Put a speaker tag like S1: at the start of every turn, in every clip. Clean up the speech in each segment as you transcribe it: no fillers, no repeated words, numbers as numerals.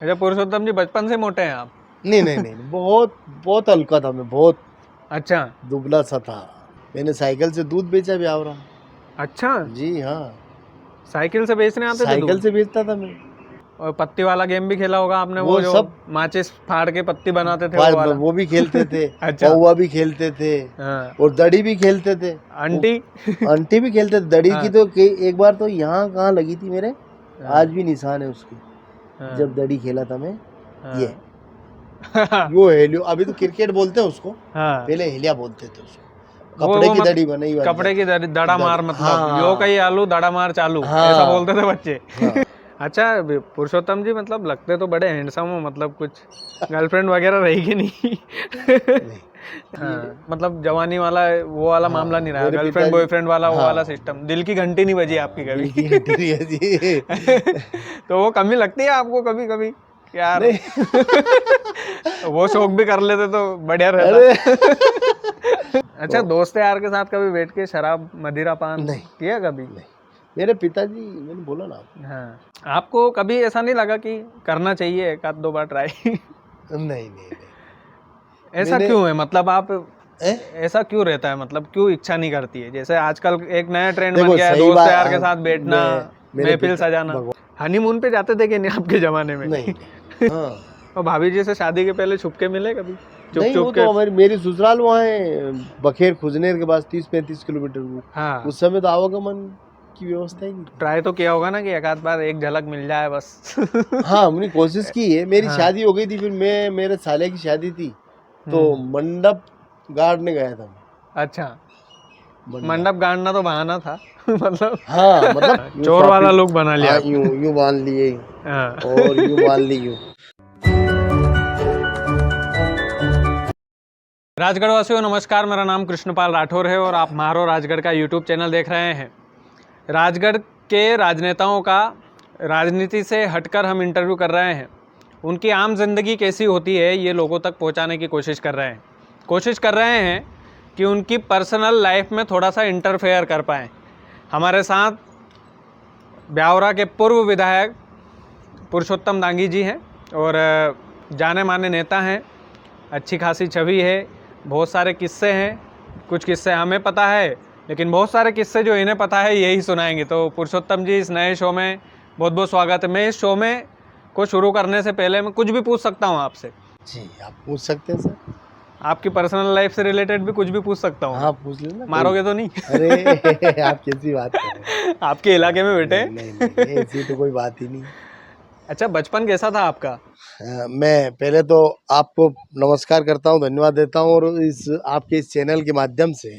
S1: अच्छा पुरुषोत्तम जी बचपन से मोटे हैं आप?
S2: नहीं नहीं नहीं, बहुत बहुत हल्का था मैं, बहुत
S1: अच्छा
S2: दुबला सा था। मैंने साइकिल से दूध बेचा ब्यावरा।
S1: अच्छा,
S2: जी हाँ,
S1: साइकिल से बेचने आते थे
S2: साइकिल
S1: दूध?
S2: से बेचता था मैं।
S1: और पत्ती वाला गेम भी खेला होगा आपने, वो
S2: वो
S1: जो
S2: सब
S1: माचिस फाड़ के पत्ती बनाते थे वो वाला?
S2: वो भी खेलते थे।
S1: अच्छा।
S2: पौवा भी खेलते थे
S1: हाँ।
S2: और दड़ी भी खेलते थे। वो
S1: आंटी?
S2: आंटी भी खेलते थे दड़ी की।
S1: हाँ।
S2: तो एक बार तो यहाँ कहाँ लगी थी मेरे,
S1: हाँ।
S2: आज भी निशान है उसके।
S1: हाँ।
S2: जब दड़ी खेला था मैं, ये
S1: हाँ।
S2: वो हेलियो, अभी तो क्रिकेट बोलते हैं उसको,
S1: हाँ।
S2: पहले हेलिया बोलते थे उसको।
S1: वो
S2: कपड़े
S1: वो
S2: की
S1: मत
S2: दड़ी बनी हुई
S1: कपड़े की दड़ा मार, मतलब यो
S2: हाँ
S1: कई आलू दड़ा मार चालू, ऐसा
S2: हाँ
S1: बोलते थे बच्चे।
S2: हाँ।
S1: अच्छा पुरुषोत्तम जी, मतलब लगते तो बड़े हैंडसम हो, मतलब कुछ गर्लफ्रेंड वगैरह रही कि नहीं?
S2: नहीं,
S1: हाँ, मतलब जवानी वाला वो वाला
S2: हाँ
S1: मामला नहीं रहा,
S2: मेरे
S1: गर्लफ्रेंड
S2: पिताजी,
S1: बॉयफ्रेंड वाला वो
S2: हाँ
S1: वाला सिस्टम, दिल की घंटी नहीं बजी आपकी
S2: हाँ, दिल
S1: कभी?
S2: की हड्डी नहीं है जी।
S1: तो वो कमी लगती है आपको कभी कभी यार?
S2: नहीं।
S1: वो शौक भी कर लेते तो बढ़िया रहता।
S2: अरे
S1: अच्छा, दोस्त यार के साथ कभी बैठ के शराब मदिरा पान
S2: नहीं
S1: किया कभी?
S2: नहीं, मेरे पिताजी, मैंने बोला ना आपको।
S1: हाँ, आपको कभी ऐसा नहीं लगा कि करना चाहिए एक आध दो बार ट्राई?
S2: नहीं नहीं नहीं,
S1: ऐसा
S2: मैंने
S1: क्यों है, मतलब आप
S2: ए?
S1: ऐसा क्यों रहता है, मतलब क्यों इच्छा नहीं करती है? जैसे आजकल एक नया ट्रेंड बन
S2: देखो
S1: गया है,
S2: सही
S1: दोस्त
S2: बात,
S1: यार के साथ बैठना,
S2: मेरे
S1: महफिल
S2: पिता
S1: सजाना।
S2: भगवान,
S1: हनीमून पे जाते थे कि नहीं आपके जमाने में?
S2: नहीं नहीं, हाँ
S1: और भाभी जी से शादी के पहले छुप के मिले कभी, चुप
S2: नहीं,
S1: चुप
S2: वो
S1: के?
S2: तो हमारी मेरी ससुराल वहाँ है, बखेर खुजनेर के पास, 30-35 किलोमीटर दूर।
S1: हाँ,
S2: उस समय तो आवागमन की व्यवस्था ही नहीं थी।
S1: ट्राई तो किया होगा ना कि एक आध बार एक झलक मिल जाए बस?
S2: हाँ हमने कोशिश की है। मेरी
S1: हाँ।
S2: शादी हो गई थी, फिर मैं, मेरे साले की शादी थी तो मंडप गाड़ने गया था मैं।
S1: अच्छा, मंडप गाड़ना तो बहाना था। मतलब
S2: हाँ मतलब यूं
S1: चोर वाला
S2: शॉपिंग,
S1: लुक बना लिया
S2: हाँ
S1: आपने।
S2: यूं यूं बांध लिए
S1: हाँ।
S2: और यूं बांध ली यूं।
S1: राजगढ़ वासियों नमस्कार, मेरा नाम कृष्णपाल राठौर है और आप मारो राजगढ़ का यूट्यूब चैनल देख रहे हैं। राजगढ़ के राजनेताओं का राजनीति से हटकर हम इंटरव्यू कर रहे हैं। उनकी आम जिंदगी कैसी होती है ये लोगों तक पहुंचाने की कोशिश कर रहे हैं कि उनकी पर्सनल लाइफ में थोड़ा सा इंटरफेयर कर पाएँ। हमारे साथ ब्यावरा के पूर्व विधायक पुरुषोत्तम दांगी जी हैं और जाने माने नेता हैं, अच्छी खासी छवि है, बहुत सारे किस्से हैं। कुछ किस्से हमें पता है, लेकिन बहुत सारे किस्से जो इन्हें पता है यही सुनाएंगे। तो पुरुषोत्तम जी, इस नए शो में बहुत बहुत स्वागत है। मैं इस शो में को शुरू करने से पहले मैं कुछ भी पूछ सकता हूँ आपसे?
S2: जी आप पूछ सकते हैं सर।
S1: आपकी पर्सनल लाइफ से रिलेटेड भी कुछ भी पूछ सकता हूँ?
S2: हाँ पूछ लेना।
S1: मारोगे तो नहीं?
S2: अरे आप कैसी बात कर रहे हैं?
S1: आपके इलाके में बेटे।
S2: नहीं नहीं नहीं, ऐसी तो कोई बात ही नहीं।
S1: अच्छा, बचपन कैसा था आपका?
S2: मैं पहले तो आपको नमस्कार करता हूँ, धन्यवाद देता हूँ, और इस आपके इस चैनल के माध्यम से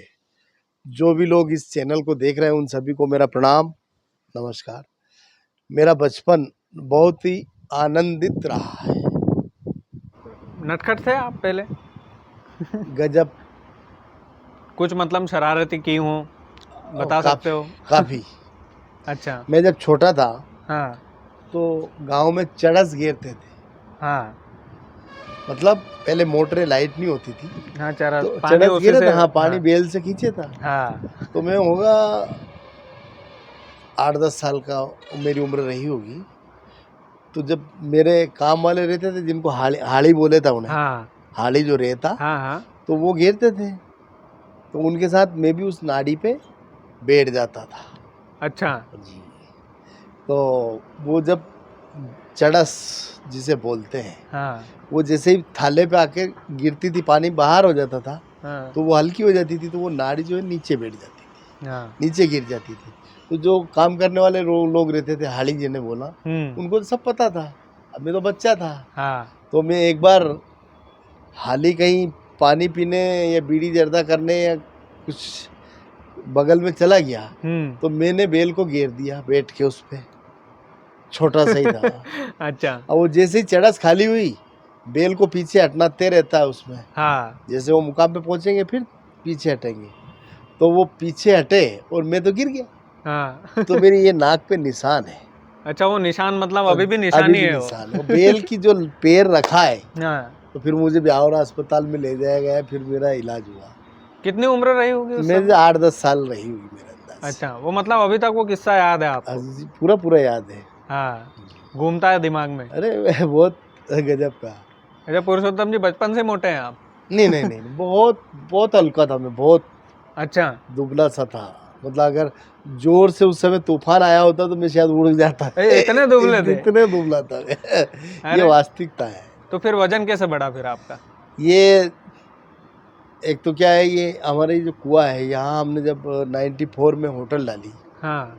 S2: जो भी लोग इस चैनल को देख रहे हैं उन सभी को मेरा प्रणाम, नमस्कार। मेरा बचपन बहुत ही आनंदित रहा है।
S1: नटखट थे आप पहले?
S2: गजब।
S1: कुछ मतलब शरारती की हो, बता सकते हो?
S2: काफी।
S1: अच्छा।
S2: मैं जब छोटा था
S1: हाँ
S2: तो गांव में चड़स घेरते थे।
S1: हाँ
S2: मतलब पहले मोटरें, लाइट नहीं होती थी,
S1: हाँ, चरस
S2: तो
S1: पानी
S2: चड़स
S1: उसी
S2: घेरा
S1: से।
S2: था। हाँ पानी
S1: हाँ
S2: बेल से खींचे था।
S1: हाँ।
S2: तो मैं होगा 8-10 साल का, मेरी उम्र रही होगी। तो जब मेरे काम वाले रहते थे, जिनको हाड़ी हाड़ी बोले था उन्हें,
S1: हाँ
S2: हाड़ी जो रहता,
S1: हाँ हाँ।
S2: तो वो घेरते थे। तो उनके साथ मैं भी उस नाड़ी पे बैठ जाता था।
S1: अच्छा।
S2: जी। तो वो जब चड़स जिसे बोलते हैं,
S1: हाँ
S2: वो जैसे ही थाले पे आके गिरती थी, पानी बाहर हो जाता था,
S1: हाँ
S2: तो वो हल्की हो जाती थी, तो वो नाड़ी जो है नीचे बैठ जाती थी,
S1: हाँ।
S2: नीचे गिर जाती थी। तो जो काम करने वाले लोग रहते थे, हाड़ी जिन्हें बोला, उनको तो सब पता था। अब मैं तो बच्चा था।
S1: हाँ
S2: तो मैं एक बार हाली कहीं पानी पीने या बीड़ी जर्दा करने या कुछ बगल में चला गया, तो मैंने बेल को घेर दिया बैठ के उस पे, छोटा सा ही था।
S1: अच्छा।
S2: और वो जैसे ही चड़स खाली हुई, बेल को पीछे हटनाते रहता है उसमें।
S1: हाँ
S2: जैसे वो मुकाम पे पहुंचेंगे फिर पीछे हटेंगे, तो वो पीछे हटे और मैं तो गिर गया।
S1: हाँ।
S2: तो मेरी ये नाक पे निशान है।
S1: अच्छा, वो निशान मतलब अभी भी
S2: अभी
S1: निशानी
S2: भी
S1: है
S2: निशान है।
S1: वो?
S2: वो बेल की जो पैर रखा है,
S1: हाँ।
S2: तो फिर मुझे ब्यावरा अस्पताल में ले जाया गया, फिर मेरा इलाज हुआ।
S1: कितनी उम्र रही होगी उस
S2: मेरे
S1: समय?
S2: 8-10 साल रही हुई मेरे अंदाज से।
S1: अच्छा, वो मतलब अभी तक वो किस्सा याद है आपको?
S2: पूरा पूरा याद है।
S1: हाँ। घूमता है दिमाग में।
S2: अरे बहुत गजब का।
S1: अच्छा, पुरुषोत्तम जी बचपन से मोटे हैं आप?
S2: नहीं नहीं नहीं, बहुत बहुत हल्का था मैं, बहुत
S1: अच्छा।
S2: दुबला सा था। मतलब अगर जोर से उस समय तूफान आया होता तो मैं शायद उड़ जाता।
S1: इतने दुबले थे?
S2: इतने दुबला था मैं। ये
S1: अरे,
S2: वास्तविकता है।
S1: तो फिर वजन कैसे बढ़ा फिर आपका?
S2: ये एक तो क्या है, ये हमारे जो कुआं है यहाँ, हमने जब 94 में होटल डाली,
S1: हाँ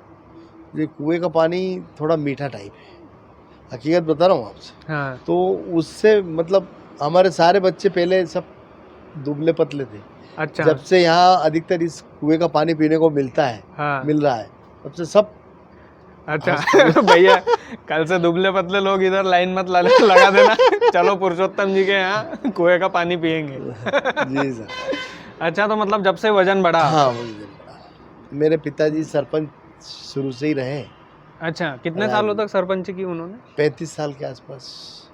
S2: ये कुएं का पानी थोड़ा मीठा टाइप है, हकीकत बता रहा हूँ आपसे।
S1: हाँ।
S2: तो उससे मतलब हमारे सारे बच्चे पहले सब दुबले पतले थे।
S1: अच्छा।
S2: जब से यहाँ अधिकतर इस कुएं का पानी पीने को मिलता है,
S1: हाँ।
S2: मिल रहा है, तब से सब
S1: अच्छा।
S2: हॉस्टल
S1: भैया, कल से दुबले पतले लोग इधर लाइन मत लगा देना। चलो पुरुषोत्तम जी के यहाँ कुएं का पानी पियेंगे।
S2: जी सर।
S1: अच्छा, तो मतलब जब से वजन बढ़ा?
S2: हाँ वही दिन बड़ा। मेरे पिताजी सरपंच शुरू से ही रहे।
S1: अच्छा, कितने सालों तक सरपंच की उन्होंने?
S2: 35 साल के आसपास।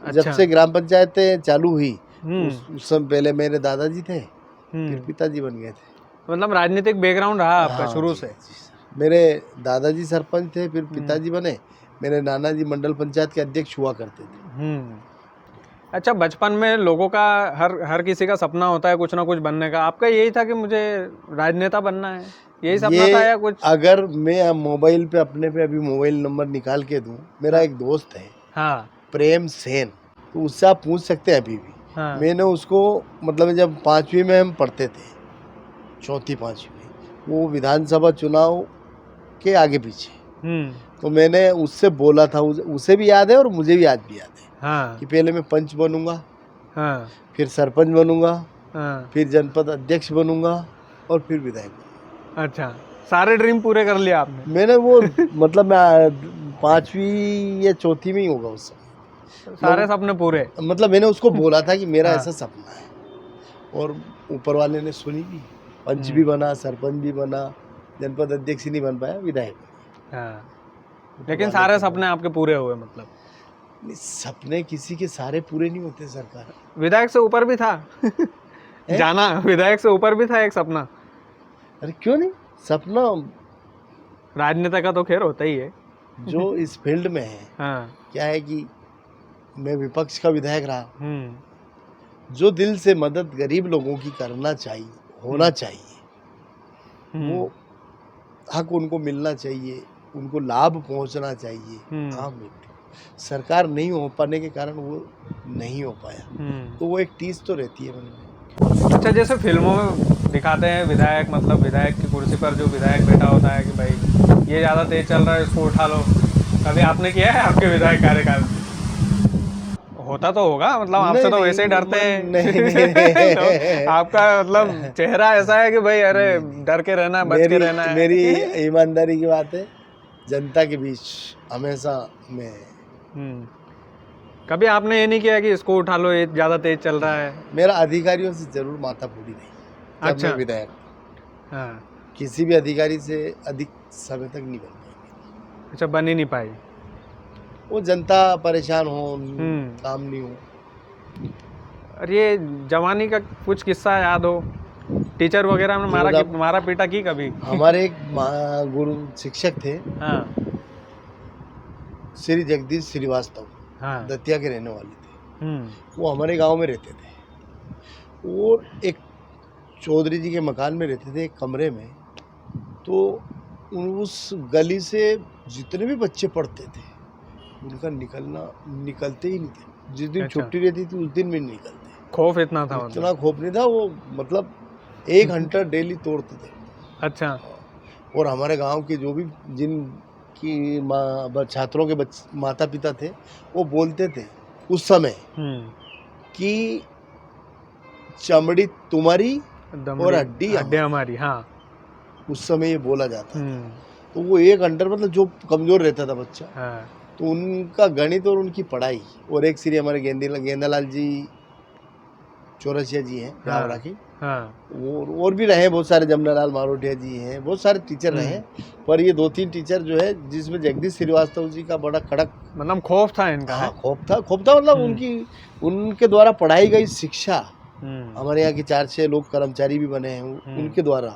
S1: अच्छा।
S2: जब से ग्राम पंचायतें चालू हुई,
S1: हम्म।
S2: उस समय पहले मेरे दादाजी थे, फिर
S1: हम्म।
S2: पिताजी बन गए थे।
S1: मतलब राजनीतिक बैकग्राउंड रहा आपका
S2: हाँ
S1: शुरू
S2: जी,
S1: से?
S2: जी सर। मेरे दादाजी सरपंच थे, फिर पिताजी बने, मेरे नाना जी मंडल पंचायत के अध्यक्ष हुआ करते थे।
S1: अच्छा, बचपन में लोगों का हर किसी का सपना होता है कुछ ना कुछ बनने का। आपका यही था कि मुझे राजनेता बनना है, यही सपना था या कुछ?
S2: अगर मैं मोबाइल पे अपने पे अभी मोबाइल नंबर निकाल के दूं, मेरा एक दोस्त है
S1: हाँ
S2: प्रेम सेन, तो उससे आप पूछ सकते हैं अभी भी।
S1: हाँ।
S2: मैंने उसको, मतलब जब 5वीं में हम पढ़ते थे, चौथी 5वीं में, वो विधानसभा चुनाव के आगे पीछे, तो मैंने उससे बोला था, उसे भी याद है और मुझे भी आज भी याद है,
S1: हाँ
S2: कि पहले मैं पंच बनूंगा,
S1: हाँ
S2: फिर सरपंच बनूंगा,
S1: हाँ।
S2: फिर जनपद अध्यक्ष बनूंगा और फिर विधायक बनूंगा।
S1: अच्छा, सारे ड्रीम पूरे कर लिए आपने?
S2: मैंने वो मतलब मैं 5वीं या चौथी में ही होगा उस समय,
S1: सारे सपने पूरे?
S2: मतलब मैंने उसको बोला था कि मेरा
S1: हाँ।
S2: ऐसा सपना है, और ऊपर वाले ने सुनी भी, पंच भी बना, सरपंच भी बना, जनपद अध्यक्ष ही नहीं बन पाया, विधायक बन
S1: हाँ।
S2: गया।
S1: लेकिन
S2: ऊपर
S1: सारे
S2: वाले के
S1: सपने आपके पूरे हुए मतलब?
S2: नहीं, सपने किसी के सारे पूरे नहीं होते सरकार।
S1: विधायक से ऊपर भी था?
S2: हैं?
S1: जाना विधायक से ऊपर भी था एक सपना?
S2: अरे क्यों नहीं, सपना
S1: राजनेता का तो खैर होता ही है।
S2: जो इस फील्ड में है,
S1: हाँ।
S2: क्या है कि मैं विपक्ष का विधायक रहा,
S1: हम्म।
S2: जो दिल से मदद गरीब लोगों की करना चाहिए, होना चाहिए, वो हक उनको मिलना चाहिए, उनको लाभ पहुंचना चाहिए, आम व्यक्ति। सरकार नहीं हो पाने के कारण वो नहीं हो पाया, तो वो एक टीस तो रहती है मन में।
S1: अच्छा, जैसे फिल्मों में दिखाते हैं विधायक, मतलब विधायक की कुर्सी पर जो विधायक बैठा होता है कि भाई ये ज़्यादा तेज चल रहा है, इसको उठा लो। कभी आपने किया है आपके विधायक कार्यकाल? होता तो होगा, मतलब आपसे तो वैसे ही डरते हैं।
S2: नहीं।
S1: तो आपका मतलब चेहरा ऐसा है कि भाई अरे डर के रहना है, बच के रहना है।
S2: मेरी ईमानदारी की बात है, जनता के बीच हमेशा मैं।
S1: कभी आपने ये नहीं किया कि इसको उठा लो, ये ज़्यादा तेज चल रहा है?
S2: मेरा अधिकारियों से जरूर माथा फोड़ी रही जब
S1: अच्छा।
S2: मैं विधायक।
S1: हाँ।
S2: किसी भी अधिकारी से अधिक समय तक नहीं बन पाई।
S1: अच्छा, बन ही नहीं पाई?
S2: वो जनता परेशान हो, काम नहीं हो।
S1: अरे ये जवानी का कुछ किस्सा याद हो? टीचर वगैरह ने मारा पीटा की कभी?
S2: हमारे एक गुरु शिक्षक थे,
S1: हाँ
S2: श्री जगदीश श्रीवास्तव,
S1: हाँ।
S2: दतिया के रहने वाले थे। वो हमारे गांव में रहते थे, और एक चौधरी जी के मकान में रहते थे, एक कमरे में। तो उस गली से जितने भी बच्चे पढ़ते थे, उनका निकलते ही नहीं थे। जिस दिन
S1: अच्छा।
S2: छुट्टी रहती थी उस दिन भी नहीं निकलते।
S1: खौफ इतना था?
S2: इतना खौफ नहीं था, वो मतलब 1 घंटा डेली तोड़ते थे।
S1: अच्छा।
S2: और हमारे गांव के जो भी जिनकी छात्रों के माता पिता थे, वो बोलते थे उस समय कि चमड़ी तुम्हारी और हड्डी
S1: हमारी। हाँ,
S2: उस समय ये बोला जाता था। तो वो 1 घंटा, मतलब जो कमजोर रहता था बच्चा,
S1: हाँ।
S2: तो उनका गणित और उनकी पढ़ाई, और एक श्री हमारे गेंदालाल जी चौरसिया जी हैं जावरा की, और भी रहे बहुत सारे, जमुनालाल मारोटिया जी हैं, बहुत सारे टीचर रहे। पर ये 2-3 टीचर जो है, जिसमें जगदीश श्रीवास्तव जी का बड़ा कड़क
S1: मतलब खौफ था इनका?
S2: हाँ, खौफ था मतलब उनके द्वारा पढ़ाई गई शिक्षा। हमारे यहाँ के 4-6 लोग कर्मचारी भी बने हैं उनके द्वारा,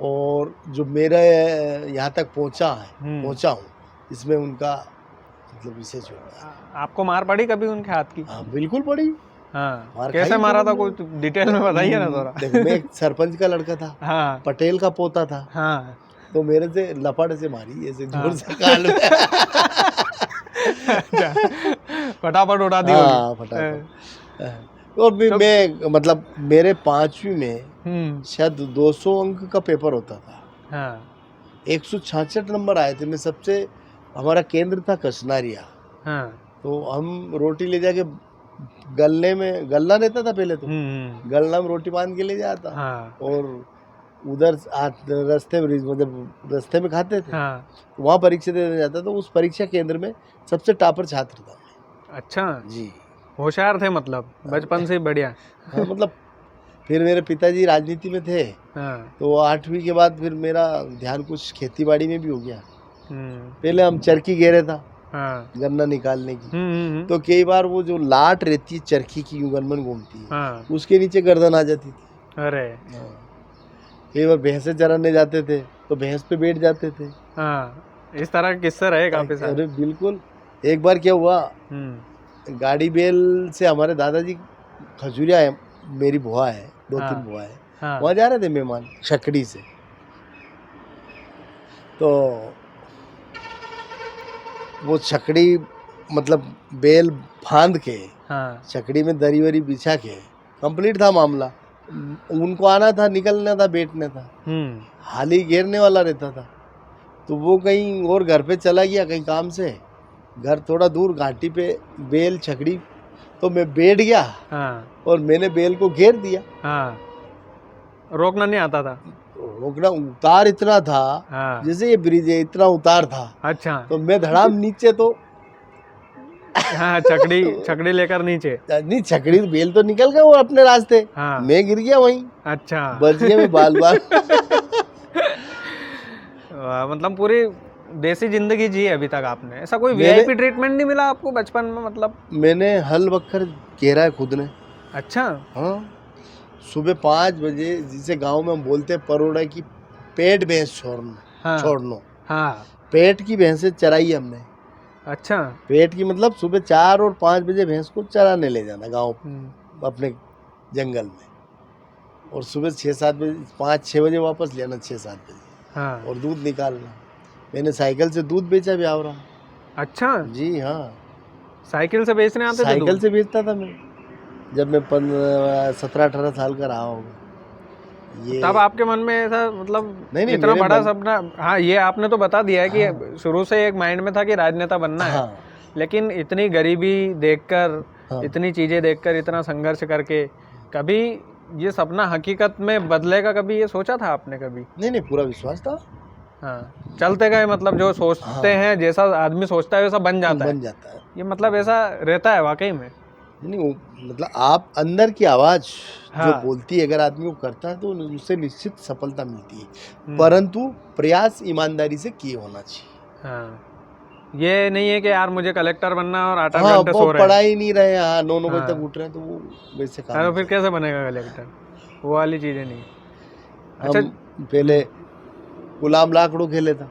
S2: और जो मेरे यहाँ तक पहुँचा हूँ, इसमें उनका मतलब विशेष योगदान।
S1: आपको मार पड़ी कभी उनके हाथ की?
S2: हाँ बिल्कुल पड़ी।
S1: हाँ,
S2: मार
S1: कैसे
S2: खाई
S1: मारा था
S2: हमने।
S1: कुछ डिटेल में बताइए ना थोड़ा।
S2: देखो, मैं एक सरपंच का लड़का था,
S1: हाँ
S2: पटेल का पोता था,
S1: हाँ
S2: तो मेरे से लपड़ से मारी ऐसे
S1: हाँ।
S2: जोर से गाल में।
S1: अच्छा, फटाफट उड़ा दी होगी।
S2: हाँ फटाफट। और भी
S1: तो
S2: मैं मतलब मेरे 5वीं में
S1: हम्म,
S2: शायद 200 अंक का पेपर होता था,
S1: हाँ
S2: 166 नंबर आए थे। मैं सबसे, हमारा केंद्र था कचनारिया,
S1: हाँ,
S2: तो हम रोटी ले जाके गलने में, गलना रहता था पहले तो, गलना में रोटी बांध के ले जाता,
S1: हाँ
S2: और उधर रास्ते में मतलब रास्ते में खाते थे,
S1: हाँ।
S2: तो वहाँ परीक्षा देने जाता, तो उस परीक्षा केंद्र में सबसे टॉपर छात्र था मैं।
S1: अच्छा,
S2: जी
S1: होशियार थे मतलब बचपन से ही बढ़िया।
S2: हाँ मतलब फिर मेरे पिताजी राजनीति में थे,
S1: हाँ
S2: तो 8वीं के बाद फिर मेरा ध्यान कुछ खेती बाड़ी में भी हो गया।
S1: हम्म,
S2: पहले हम चरखी घेरे था,
S1: हाँ
S2: गन्ना निकालने की,
S1: हम्म,
S2: तो कई बार वो जो लाट रहती है चरखी की, यूं गनमन घूमती है,
S1: हाँ।
S2: उसके नीचे गर्दन आ जाती थी।
S1: अरे
S2: हाँ। कई बार भैंसे चराने जाते थे तो भैंस पे बैठ जाते थे।
S1: हाँ, इस तरह के किस्से रहे काफी सारे।
S2: अरे बिल्कुल। एक बार क्या हुआ,
S1: हम्म,
S2: गाड़ी बेल से हमारे दादाजी खजूरिया है, मेरी बुआ है, 2-3
S1: हाँ
S2: बुआ है,
S1: हाँ
S2: वहाँ जा रहे थे मेहमान छकड़ी से, तो वो छकड़ी मतलब बेल फांद के
S1: हाँ
S2: छकड़ी में दरी वरी बिछा के कंप्लीट था मामला। उनको आना था, निकलना था, बैठना था, हाली घेरने वाला रहता था, तो वो कहीं और घर पे चला गया कहीं काम से, घर थोड़ा दूर घाटी पे बेल छकड़ी, तो मैं बैठ गया
S1: हाँ
S2: और मैंने बेल को घेर दिया।
S1: हाँ, रोकना नहीं आता था।
S2: रोकना, उतार इतना था
S1: हाँ
S2: जैसे ये ब्रिज है, इतना उतार था,
S1: अच्छा,
S2: तो मैं धड़ाम नीचे, तो
S1: हाँ छकड़ी छकड़ी लेकर नीचे।
S2: नहीं छकड़ी बेल तो निकल गया वो अपने रास्ते,
S1: हाँ
S2: मैं गिर गया वहीं,
S1: अच्छा।
S2: बच गया मैं बाल बाल।
S1: वाह, मतलब पूरी देसी जिंदगी जी है अभी तक आपने। ऐसा कोई
S2: मैंने
S1: वीआईपी ट्रीटमेंट नहीं मिला आपको बचपन में मतलब?
S2: मैंने हल बखर घेरा है खुद ने।
S1: अच्छा
S2: हाँ, सुबह 5 बजे, जिसे गांव में हम बोलते हैं परोड़ा की पेट भैंस
S1: हाँ
S2: छोड़नो,
S1: हाँ
S2: पेट की भैंसें चराई हमने।
S1: अच्छा
S2: पेट की मतलब सुबह 4 और 5 बजे भैंस को चराने ले जाना गांव
S1: हम्म,
S2: अपने जंगल में, और सुबह 6-7 बजे, 5-6 बजे वापस लेना, 6-7 बजे,
S1: हाँ
S2: और दूध निकालना। मैंने साइकिल से दूध बेचा भी आवरा।
S1: अच्छा,
S2: जी हाँ,
S1: साइकिल से बेचने आते थे
S2: साइकिल
S1: दूध?
S2: से बेचता था मैं, जब मैं 17-18 साल का रहा होगा ये।
S1: तब आपके मन में ऐसा मतलब
S2: नहीं नहीं,
S1: इतना
S2: मेरे
S1: बड़ा
S2: मन,
S1: सपना? हाँ, ये आपने तो बता दिया है
S2: हाँ
S1: कि शुरू से एक माइंड में था कि राजनेता बनना है,
S2: हाँ
S1: लेकिन इतनी गरीबी देखकर,
S2: हाँ,
S1: इतनी चीजें देखकर, इतना संघर्ष करके, कभी ये सपना हकीकत में बदलेगा, कभी ये सोचा था आपने कभी?
S2: नहीं नहीं, पूरा विश्वास था।
S1: हाँ, चलते गए मतलब जो सोचते
S2: हाँ,
S1: हैं, जैसा आदमी सोचता है वैसा बन जाता है।
S2: बन जाता है।
S1: ये मतलब ऐसा रहता है वाकई में?
S2: नहीं मतलब आप अंदर की आवाज जो
S1: हाँ
S2: बोलती है, अगर आदमी को करता है तो उससे निश्चित सफलता मिलती है,
S1: हम्म,
S2: परंतु प्रयास ईमानदारी से किए होना चाहिए।
S1: हाँ, ये नहीं है कि यार मुझे कलेक्टर बनना है और 8-8
S2: हाँ,
S1: घंटे
S2: वो
S1: सो रहे
S2: पढ़ा
S1: हैं।
S2: ही नहीं रहे, हाँ 9-9 बजे तक
S1: हाँ,
S2: उठ रहे हैं, तो वो वैसे काम
S1: अरे
S2: नहीं
S1: फिर
S2: चलेगा।
S1: कैसे बनेगा कलेक्टर? वो वाली चीजें नहीं। अच्छा
S2: हम पहले गुलाम लाकड़ू खेले था।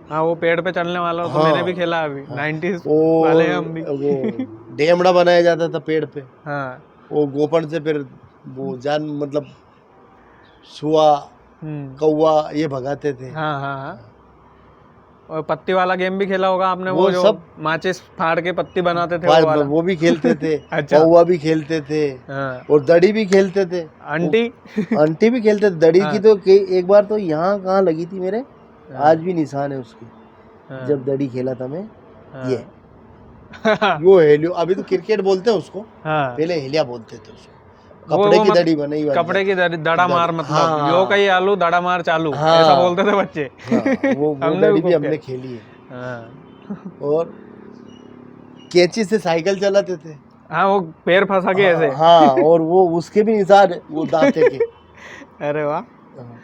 S1: हाँ, वो पेड़ पे चलने वाला तो मैंने भी
S2: हाँ
S1: खेला अभी,
S2: हाँ,
S1: 90s वाले
S2: और
S1: हैं हम भी।
S2: वो डेमड़ा बनाया जाता था पेड़ पे,
S1: हाँ
S2: वो गोपन से फिर वो जान मतलब सुआ कौवा ये भगाते थे।
S1: हाँ हाँ हाँ। और पत्ती वाला गेम भी खेला होगा आपने, वो
S2: वो
S1: जो
S2: सब
S1: माचिस फाड़ के पत्ती बनाते थे वो वाला?
S2: वो भी खेलते थे,
S1: अच्छा
S2: कौवा भी खेलते थे,
S1: हाँ,
S2: और दड़ी भी खेलते थे। वो
S1: आंटी।
S2: आंटी भी खेलते थे दड़ी की,
S1: हाँ
S2: तो एक बार तो यहाँ कहाँ लगी थी मेरे, आज
S1: हाँ
S2: भी निशान है उसकी,
S1: हाँ
S2: जब दड़ी खेला था मैं। ये
S1: हाँ।
S2: वो हेलियो, अभी तो क्रिकेट बोलते हैं उसको,
S1: हाँ,
S2: पहले हेलिया बोलते थे उसको,
S1: वो
S2: कपड़े
S1: वो
S2: की
S1: मत
S2: दड़ी बनी बन
S1: कपड़े की
S2: जाती
S1: दड़ा
S2: दड़ी।
S1: मार, मतलब यो
S2: हाँ
S1: कई आलू दड़ा मार चालू, ऐसा
S2: हाँ
S1: बोलते थे बच्चे।
S2: हाँ, वो
S1: हमने भी
S2: दड़ी भी
S1: खूब
S2: हमने
S1: खेला।
S2: खेली है।
S1: हाँ
S2: और कैंची से साइकिल चलाते थे।
S1: हाँ, वो पैर फंसा के ऐसे।
S2: हाँ, और वो उसके भी निशान है, वो दांते के।
S1: अरे वाह,
S2: हाँ।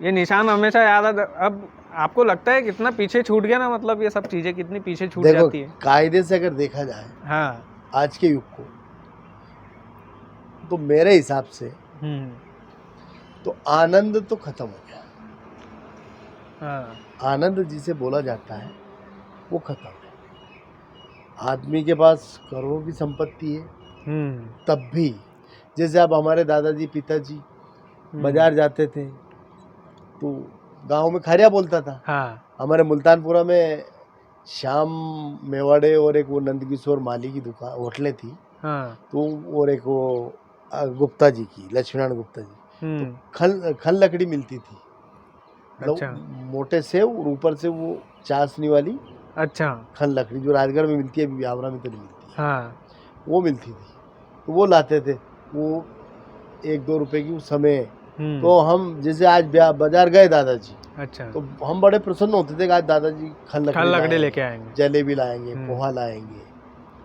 S1: ये निशान हमेशा याद आता। अब आपको लगता है कितना पीछे छूट गया ना, मतलब ये सब चीजें कितनी पीछे छूट
S2: देखो,
S1: जाती है?
S2: कायदे से अगर देखा जाए
S1: हाँ
S2: आज के युग को, तो मेरे हिसाब से
S1: हम्म,
S2: तो आनंद तो खत्म हो गया।
S1: हाँ
S2: आनंद जिसे बोला जाता है वो खत्म है। आदमी के पास करोड़ों की संपत्ति है, तब भी जैसे अब हमारे दादाजी पिताजी बाजार जाते थे तो गांव में खरिया बोलता था।
S1: हाँ।
S2: हमारे मुल्तानपुरा में श्याम मेवाड़े और एक वो नंदकिशोर माली की दुकान होटलें थी।
S1: हाँ।
S2: तो और एक वो गुप्ता जी की, लक्ष्मीनारायण गुप्ता जी, तो खल लकड़ी मिलती थी, मतलब
S1: अच्छा।
S2: मोटे सेव और ऊपर से वो चाशनी वाली
S1: अच्छा।
S2: खल लकड़ी जो राजगढ़ में मिलती है, अभी ब्यावरा में तो नहीं मिलती है,
S1: हाँ।
S2: वो मिलती थी। तो वो लाते थे, वो 1-2 रुपए की उस समय। तो हम जैसे आज बाजार गए दादाजी,
S1: अच्छा।
S2: तो हम बड़े प्रसन्न होते थे कि आज दादाजी खल
S1: खल लकड़ी
S2: लकड़ी
S1: लेके आएंगे,
S2: जलेबी लाएंगे, पोहा लाएंगे।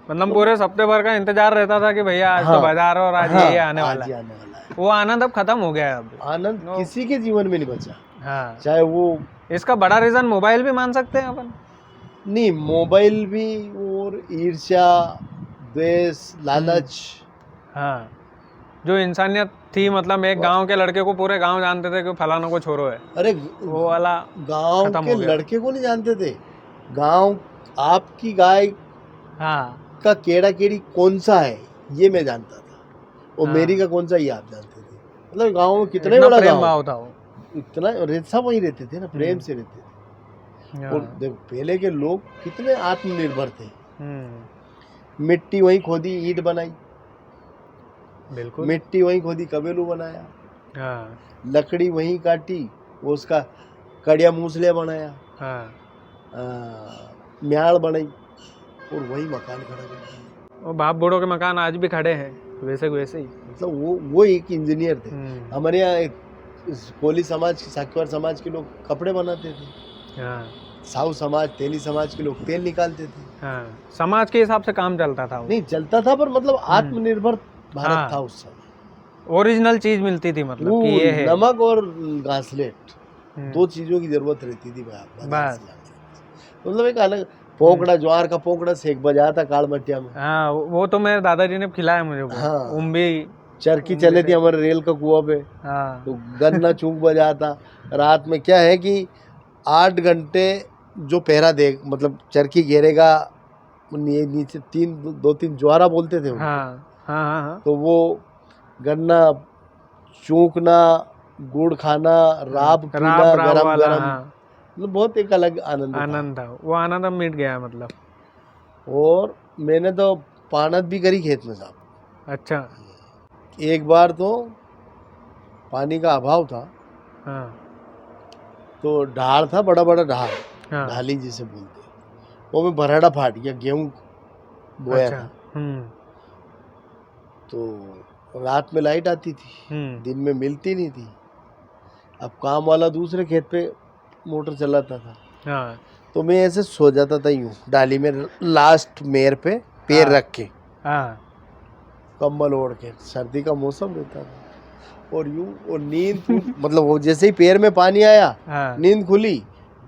S1: मतलब
S2: तो
S1: पूरे हफ्ते भर का इंतजार रहता था कि भैया आज तो
S2: हाँ,
S1: बाजार और आज
S2: हाँ,
S1: ये आने वाला
S2: आज ही
S1: है।
S2: आने वाला है।
S1: वो आनंद अब खत्म हो गया है अब।
S2: आनंद किसी के जीवन में नहीं बचा,
S1: हाँ।
S2: चाहे वो
S1: इसका बड़ा रीजन मोबाइल भी मान सकते हैं अपन।
S2: नहीं, मोबाइल भी और ईर्ष्या, द्वेष, लालच।
S1: हाँ, जो इंसानियत थी, मतलब एक गांव के लड़के को पूरे गांव जानते थे कि फलाना को छोरो है,
S2: अरे
S1: वो वाला
S2: गांव
S1: खत्म
S2: के
S1: हो गया।
S2: लड़के को नहीं जानते थे, गांव आपकी गाय
S1: हाँ।
S2: का केड़ा केड़ी कौन सा है ये मैं जानता था, और
S1: हाँ।
S2: मेरी का कौन सा ये आप जानते थे। मतलब गांव में कितना
S1: इतना
S2: बड़ा
S1: प्रेम
S2: गांव,
S1: भाव था वो।
S2: इतना सब वही रहते थे ना, प्रेम से रहते थे। और
S1: हाँ।
S2: देखो पहले के लोग कितने आत्मनिर्भर थे।
S1: मिट्टी
S2: वहीं खोदी, ईंट बनाई,
S1: बिल्कुल।
S2: मिट्टी वहीं खोदी, कबेलू बनाया,
S1: हाँ।
S2: लकड़ी वहीं काटी, वो उसका कड़िया मूसलिया बनाया,
S1: हाँ।
S2: म्याड़ बनाई, और वही मकान खड़ा कर दिया।
S1: और बाप बूढ़ों के मकान आज भी खड़े हैं वैसे के वैसे ही।
S2: मतलब वो एक इंजीनियर थे। हमारे यहाँ एक कोली समाज, साक्यवार समाज के लोग कपड़े बनाते थे।
S1: हाँ।
S2: साहू समाज, तेली समाज के लोग तेल निकालते थे।
S1: हाँ, समाज के हिसाब से काम चलता था वो।
S2: नहीं चलता था, पर मतलब आत्मनिर्भर भारत
S1: हाँ।
S2: था उस समय।
S1: ओरिजिनल चीज मिलती थी, मतलब
S2: वो
S1: कि ये है।
S2: नमक और घासलेट, 2 चीजों की जरूरत रहती थी बाजार से लाने। मतलब एक अलग पोकड़ा, ज्वार का पोकड़ा सेक बजाया था काल मटिया में।
S1: हाँ, वो तो मेरे दादाजी ने खिलाया मुझे वो।
S2: हाँ,
S1: उम्बी
S2: चरखी चले थी हमारे रेल का कुआं पे।
S1: हाँ।
S2: तो गन्ना चूक बजाता रात में। क्या है कि 8 घंटे जो पहरा दे, मतलब चरखी घेरेगा, नीचे 2-3 ज्वारा बोलते थे उनको।
S1: हाँ। हाँ। हाँ। हाँ।
S2: तो वो गन्ना चूकना, गुड़ खाना, राब पीना
S1: राब
S2: गरम
S1: वाला।
S2: गरम,
S1: हाँ।
S2: मतलब बहुत एक अलग आनंद
S1: आनंद था वो, आनंद अब मिट गया मतलब।
S2: और मैंने तो पानत भी करी खेत में साहब।
S1: अच्छा।
S2: एक बार तो पानी का अभाव था।
S1: हाँ।
S2: तो ढाल था, बड़ा बड़ा ढाल,
S1: हाँ।
S2: ढाली जिसे बोलते हैं, वो में भराड़ा फाट गया, गेहूं बोया
S1: अच्छा।
S2: था। तो रात में लाइट आती थी, दिन में मिलती नहीं थी। अब काम वाला दूसरे खेत पे मोटर चलाता था।
S1: हाँ।
S2: तो मैं ऐसे सो जाता था यूं डाली में, लास्ट मेयर पे पैर रख के, कंबल ओढ़ के, सर्दी का मौसम रहता था। और यूं, और नींद मतलब वो जैसे ही पैर में पानी आया, नींद खुली,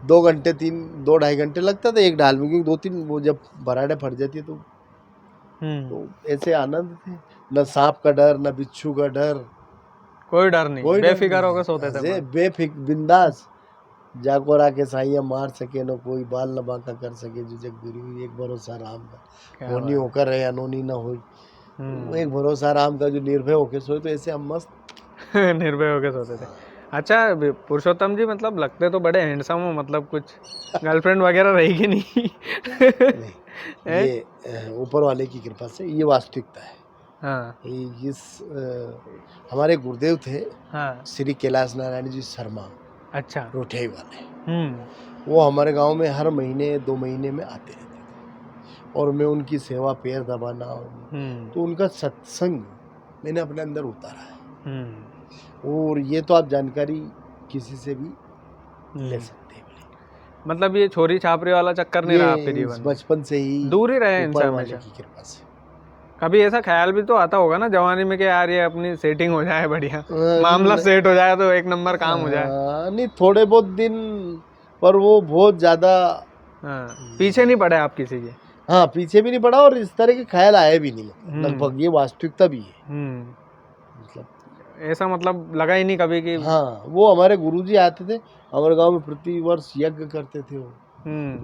S2: 2-2.5 घंटे लगता था एक डाल में, क्योंकि 2-3 वो जब बराड़े फट जाती है तो ऐसे आनंद थे। न सांप का डर, न बिच्छू का डर,
S1: कोई डर नहीं, बेफिक्र होकर सोते थे।
S2: बिंदास। जाको राके साइया मार सके न कोई, बाल न बांका कर सके जो जग गिरी हुई, एक भरोसा राम का, होनी होकर रहे अनोनी न हुई। एक भरोसा राम का, जो निर्भय होके सोए। तो ऐसे हम मस्त
S1: निर्भय होके सोते थे। अच्छा पुरुषोत्तम जी, मतलब लगते तो बड़े हैंडसम हो, मतलब कुछ गर्लफ्रेंड वगैरह रहेगी नहीं?
S2: नहीं, ये ऊपर वाले की कृपा से ये वास्तविकता है।
S1: हाँ।
S2: इस हमारे गुरुदेव थे,
S1: हाँ।
S2: श्री कैलाश नारायण जी शर्मा।
S1: अच्छा।
S2: रोठई वाले। वो हमारे गांव में हर महीने 2 महीने में आते रहते थे, और मैं उनकी सेवा, पैर दबाना, तो उनका सत्संग मैंने अपने अंदर उतारा है। और ये तो आप जानकारी किसी से भी ले सकते हैं।
S1: मतलब ये छोरी छापरी वाला चक्कर नहीं रहा आपके जीवन में?
S2: बचपन से ही
S1: दूर ही रहे इनसे हमेशा की कृपा से। कभी ऐसा ख्याल भी तो आता होगा ना जवानी में कि यार ये अपनी सेटिंग हो जाए, बढ़िया मामला सेट हो जाए तो एक नंबर काम हो जाए? नहीं,
S2: थोड़े बहुत दिन, पर वो बहुत ज्यादा
S1: पीछे नहीं पड़े आप किसी के?
S2: हाँ, पीछे भी नहीं पड़ा, और इस तरह के ख्याल आए भी नहीं। लगभग ये वास्तविकता भी है। मतलब
S1: ऐसा मतलब लगा ही नहीं कभी कि
S2: हाँ, वो हमारे गुरुजी आते थे हमारे गांव में, प्रति वर्ष यज्ञ करते थे वो।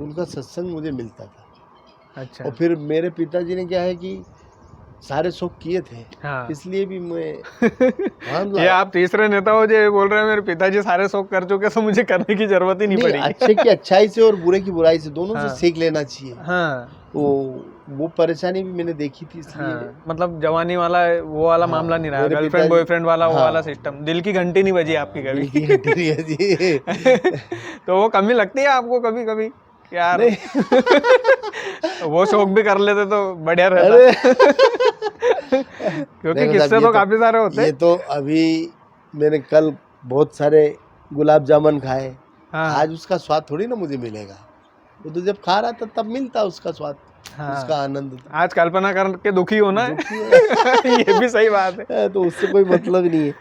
S2: उनका सत्संग मुझे मिलता था।
S1: अच्छा।
S2: और फिर मेरे पिताजी ने क्या है कि सारे शौक किए थे,
S1: हाँ।
S2: इसलिए भी मैं
S1: ये आप तीसरे नेता हो जो ये बोल रहे हैं मेरे पिताजी सारे शौक कर चुके तो मुझे करने की जरूरत ही नहीं
S2: नहीं,
S1: पड़ेगी।
S2: अच्छे की अच्छाई से और बुरे की बुराई से दोनों से
S1: हाँ।
S2: सीख लेना चाहिए।
S1: हाँ
S2: वो परेशानी भी मैंने देखी थी, इसलिए
S1: हाँ, मतलब जवानी वाला वो वाला
S2: हाँ,
S1: मामला नहीं रहा,
S2: मेरे
S1: गर्लफ्रेंड
S2: पिताजी
S1: बॉयफ्रेंड वाला वो
S2: हाँ,
S1: वाला सिस्टम, दिल की घंटी नहीं बजी आपकी
S2: दिल
S1: कभी।
S2: की घंटी नहीं है जी।
S1: तो वो कमी लगती है आपको कभी कभी यार?
S2: नहीं
S1: वो शौक भी कर लेते तो बढ़िया रहता।
S2: अरे
S1: क्योंकि
S2: देखो साहब,
S1: किस्से तो काफी सारे होते
S2: ये
S1: हैं।
S2: तो अभी मैंने कल बहुत सारे गुलाब जामुन खाए,
S1: हाँ
S2: आज उसका स्वाद थोड़ी ना मुझे मिलेगा। वो तो जब खा रहा था तब मिलता उसका स्वाद, उसका
S1: हाँ,
S2: आनंद।
S1: आज कल्पना करके दुखी होना है।
S2: दुखी हो
S1: ये भी सही बात है।
S2: तो उससे कोई मतलब ही नहीं है।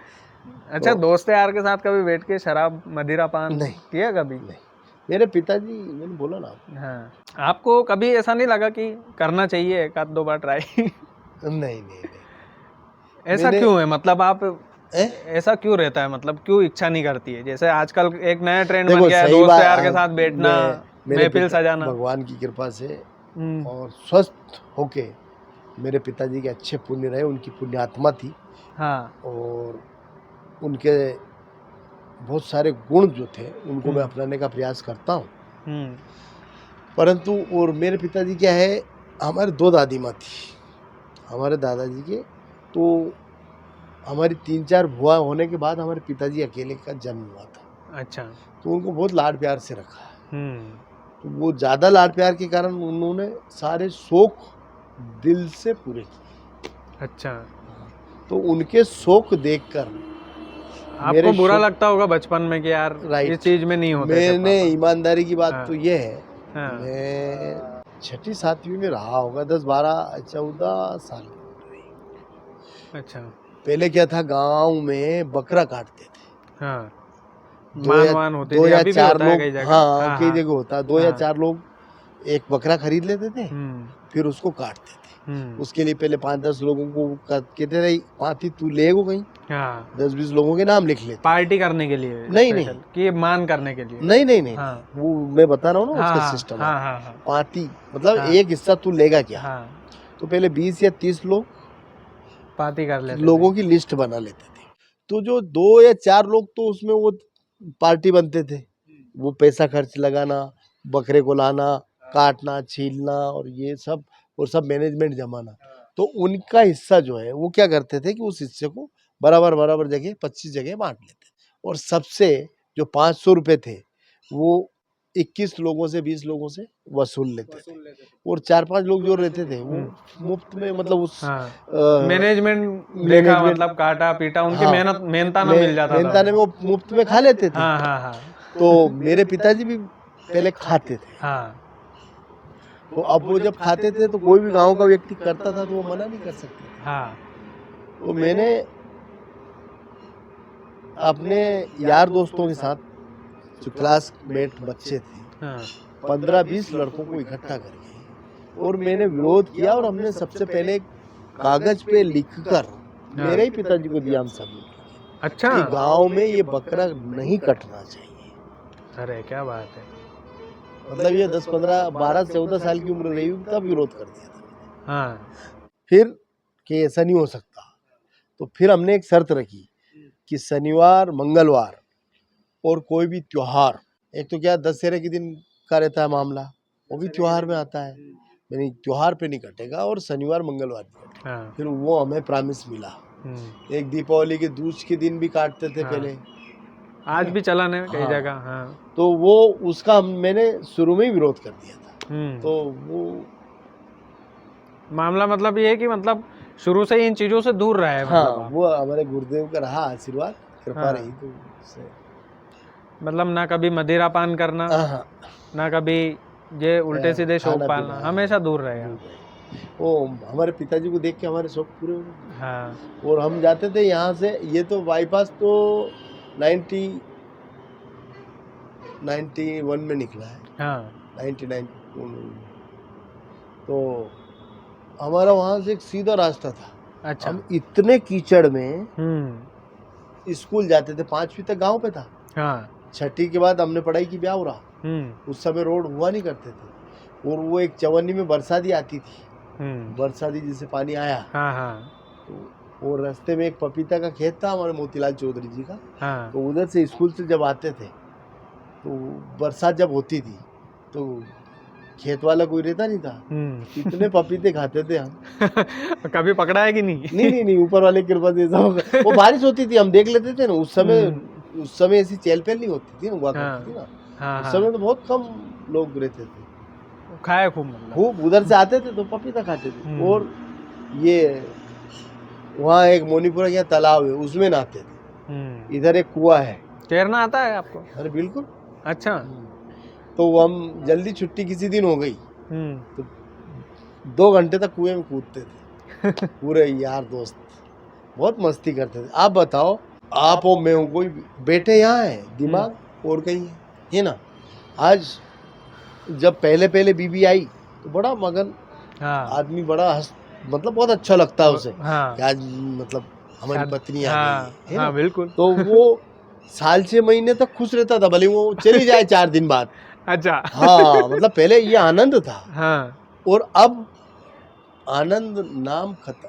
S1: अच्छा,
S2: तो
S1: दोस्त यार के साथ कभी बैठ के शराब मदिरा पान
S2: नहीं
S1: किया कभी?
S2: नहीं, मेरे पिताजी, मैंने बोला ना
S1: हाँ, आपको कभी ऐसा नहीं लगा कि करना चाहिए एक आध दो बार ट्राई?
S2: नहीं नहीं नहीं,
S1: ऐसा
S2: मैंने
S1: क्यों है, मतलब आप
S2: ए?
S1: ऐसा क्यों रहता है, मतलब क्यों इच्छा नहीं करती है? जैसे आजकल एक नया ट्रेंड बन
S2: देखो
S1: गया है
S2: सही
S1: दोस्त
S2: बात,
S1: यार के साथ बैठना,
S2: मेरे
S1: महफिल सजाना।
S2: भगवान की कृपा से
S1: हम्म,
S2: और स्वस्थ होके मेरे पिताजी के अच्छे पुण्य रहे, उनकी पुण्य आत्मा थी
S1: हाँ।
S2: और उनके बहुत सारे गुण जो थे उनको मैं
S1: हम्म।
S2: अपनाने का प्रयास करता हूँ।
S1: हम्म।
S2: परंतु और मेरे पिताजी क्या है, हमारे दो दादी माँ थी हमारे दादाजी के, तो हमारी 3-4 बुआ होने के बाद हमारे पिताजी अकेले का जन्म हुआ था,
S1: अच्छा।
S2: तो उनको बहुत लाड प्यार से रखा है।
S1: हम्म।
S2: तो वो ज़्यादा लाड प्यार के कारण उन्होंने सारे शौक दिल से पूरे किए।
S1: अच्छा,
S2: तो उनके शौक देखकर
S1: आपको बुरा
S2: शौक,
S1: लगता होगा बचपन में कि यार
S2: राइट,
S1: इस चीज में नहीं होते थे
S2: मैंने
S1: पापा।
S2: ईमानदारी की बात
S1: हाँ।
S2: तो ये है,
S1: हाँ।
S2: मैं 6ठी 7वीं में रहा होगा, 10-12-14 साल की उम्र रही।
S1: अच्छा।
S2: पहले क्या था, गांव में बकरा काटते थे,
S1: हाँ,
S2: दो
S1: मान
S2: या
S1: वान होती
S2: दो
S1: थी,
S2: या
S1: अभी भी
S2: चार
S1: होता है
S2: लोग,
S1: कई जगह।
S2: हाँ
S1: हाँ
S2: कई
S1: हाँ।
S2: जगह होता, 2 या
S1: हाँ।
S2: 4 लोग एक बकरा खरीद लेते थे, फिर उसको काटते थे। उसके लिए पहले 5-10 लोगों को कहते थे, पाती तू ले गो कहीं,
S1: हाँ,
S2: 10-20 लोगों के नाम लिख लेते।
S1: पार्टी करने के लिए
S2: नहीं
S1: स्पेशल,
S2: नहीं
S1: कि मान करने के लिए?
S2: नहीं नहीं नहीं,
S1: हाँ।
S2: वो मैं बता रहा हूँ ना
S1: हाँ
S2: उसका
S1: हाँ
S2: सिस्टम
S1: हाँ
S2: है।
S1: हाँ हाँ।
S2: पाती मतलब
S1: हाँ।
S2: एक हिस्सा तू लेगा क्या,
S1: हाँ,
S2: तो पहले 20 या 30 लोग
S1: पार्टी कर लेते
S2: लोगों
S1: थे।
S2: की लिस्ट बना लेते थे, तो जो 2 या 4 लोग तो उसमें वो पार्टी बनते थे, वो पैसा खर्च लगाना, बकरे को लाना, काटना, छीलना और ये सब, और सब मैनेजमेंट जमाना। तो उनका हिस्सा जो है वो क्या करते थे कि उस हिस्से को बराबर बराबर जगह 25 जगह बांट लेते, और सबसे जो 500 रुपये थे वो 21 लोगों से 20 लोगों से वसूल लेते थे, और 4-5 लोग जो रहते थे वो मुफ्त में, मतलब उस
S1: हाँ, मैनेजमेंट देखा,
S2: मैनेजमेंट,
S1: मतलब काटा पीटा उनकी
S2: हाँ
S1: मेहनत मेहनताना मिल जाता था
S2: मेहनताने में वो मुफ्त में खा लेते थे।
S1: हाँ हाँ हाँ।
S2: तो मेरे पिताजी भी पहले खाते थे,
S1: हाँ।
S2: तो अब वो जब खाते थे तो कोई भी गांव का व्यक्ति करता था तो वो मना नहीं कर सकते थे।
S1: हाँ।
S2: तो मैंने अपने यार दोस्तों के साथ, जो क्लासमेट बच्चे थे,
S1: हाँ।
S2: 15-20 लड़कों को इकट्ठा करके, और मैंने विरोध किया, और हमने सबसे पहले कागज पे लिखकर मेरे ही पिताजी को दिया हम सब
S1: अच्छा।
S2: कि गांव में ये बकरा नहीं कटना चाहिए।
S1: अरे क्या बात है।
S2: मतलब ये 10-15-12-14 साल की उम्र रही तब विरोध कर दिया था।
S1: हाँ।
S2: फिर कि ऐसा नहीं हो सकता, तो फिर हमने एक शर्त रखी कि शनिवार मंगलवार और कोई भी त्योहार, एक तो क्या दशहरे के दिन का रहता है मामला, वो भी त्योहार में आता है, यानी त्योहार पे नहीं कटेगा और शनिवार मंगलवार नहीं कटेगा।
S1: हाँ।
S2: फिर वो हमें प्रॉमिस मिला। एक दीपावली के दूज के दिन भी काटते थे
S1: हाँ।
S2: पहले,
S1: आज भी चलन है कई
S2: हाँ।
S1: जगह। हाँ।
S2: तो वो उसका मैंने शुरू में ही विरोध कर दिया था। तो वो
S1: मामला मतलब ये है कि मतलब शुरू से ही इन चीजों से दूर रहा है,
S2: हाँ,
S1: मतलब आप।
S2: वो हमारे गुरुदेव का रहा आशीर्वाद, कृपा
S1: हाँ।
S2: रही, तो उससे
S1: मतलब ना कभी मदिरा पान करना,
S2: हाँ,
S1: ना कभी ये उल्टे सीधे शौक
S2: खाना
S1: पालना,
S2: पीना,
S1: हमेशा दूर रहेगा।
S2: वो हमारे पिताजी को देख के हमारे शौक पूरे हो गए।
S1: हाँ।
S2: और हम जाते थे यहाँ से, ये तो बाईपास तो 91 में निकला है।
S1: हाँ।
S2: 99 तो हमारा वहाँ से एक सीधा रास्ता था।
S1: अच्छा।
S2: हम इतने कीचड़ में स्कूल जाते थे, 5वीं तक गांव पे था।
S1: हाँ।
S2: 6ठी के बाद हमने पढ़ाई की ब्याह रहा। उस समय रोड हुआ नहीं करते थे, और वो एक चवन्नी में बरसाती आती थी,
S1: हम्म।
S2: बरसाती जैसे पानी आया
S1: हाँ हाँ
S2: तो वो रास्ते में एक पपीता का खेत था हमारे मोतीलाल चौधरी जी का,
S1: हाँ।
S2: तो उधर से स्कूल से जब आते थे तो बरसात जब होती थी तो खेत वाला कोई रहता नहीं था, इतने पपीते खाते थे हम।
S1: कभी पकड़ा है कि नहीं?
S2: नहीं, ऊपर वाले की कृपा से ऐसा होगा। वो बारिश होती थी, हम देख लेते थे ना उस समय ऐसी चहल पहल नहीं होती थी ना, हुआ करती थी ना,
S1: हाँ
S2: उस
S1: हाँ।
S2: समय तो बहुत कम लोग रहते थे,
S1: खाया खूब मतलब।
S2: खूब उधर से आते थे तो पपीता खाते थे। और ये वहाँ एक मोनीपुरा यहाँ तालाब है, उसमें नहाते थे। इधर एक कुआं है।
S1: तैरना आता है आपको?
S2: अरे बिल्कुल।
S1: अच्छा।
S2: तो हम जल्दी छुट्टी किसी दिन हो गई तो 2 घंटे तक कुएं में कूदते थे पूरे यार दोस्त, बहुत मस्ती करते थे। आप बताओ, आप और मैं हूँ, कोई बैठे यहाँ है, दिमाग और कहीं है ना। आज जब पहले पहले बीबी आई तो बड़ा मगन आदमी, बड़ा मतलब बहुत अच्छा लगता है उसे कि आज मतलब हमारी पत्नी आ गई है ना।
S1: बिल्कुल।
S2: तो वो साल 6 महीने तक खुश रहता था, भले वो चली जाए 4 दिन बाद।
S1: अच्छा।
S2: हाँ, मतलब पहले ये आनंद था।
S1: हाँ।
S2: और अब आनंद नाम खत्म।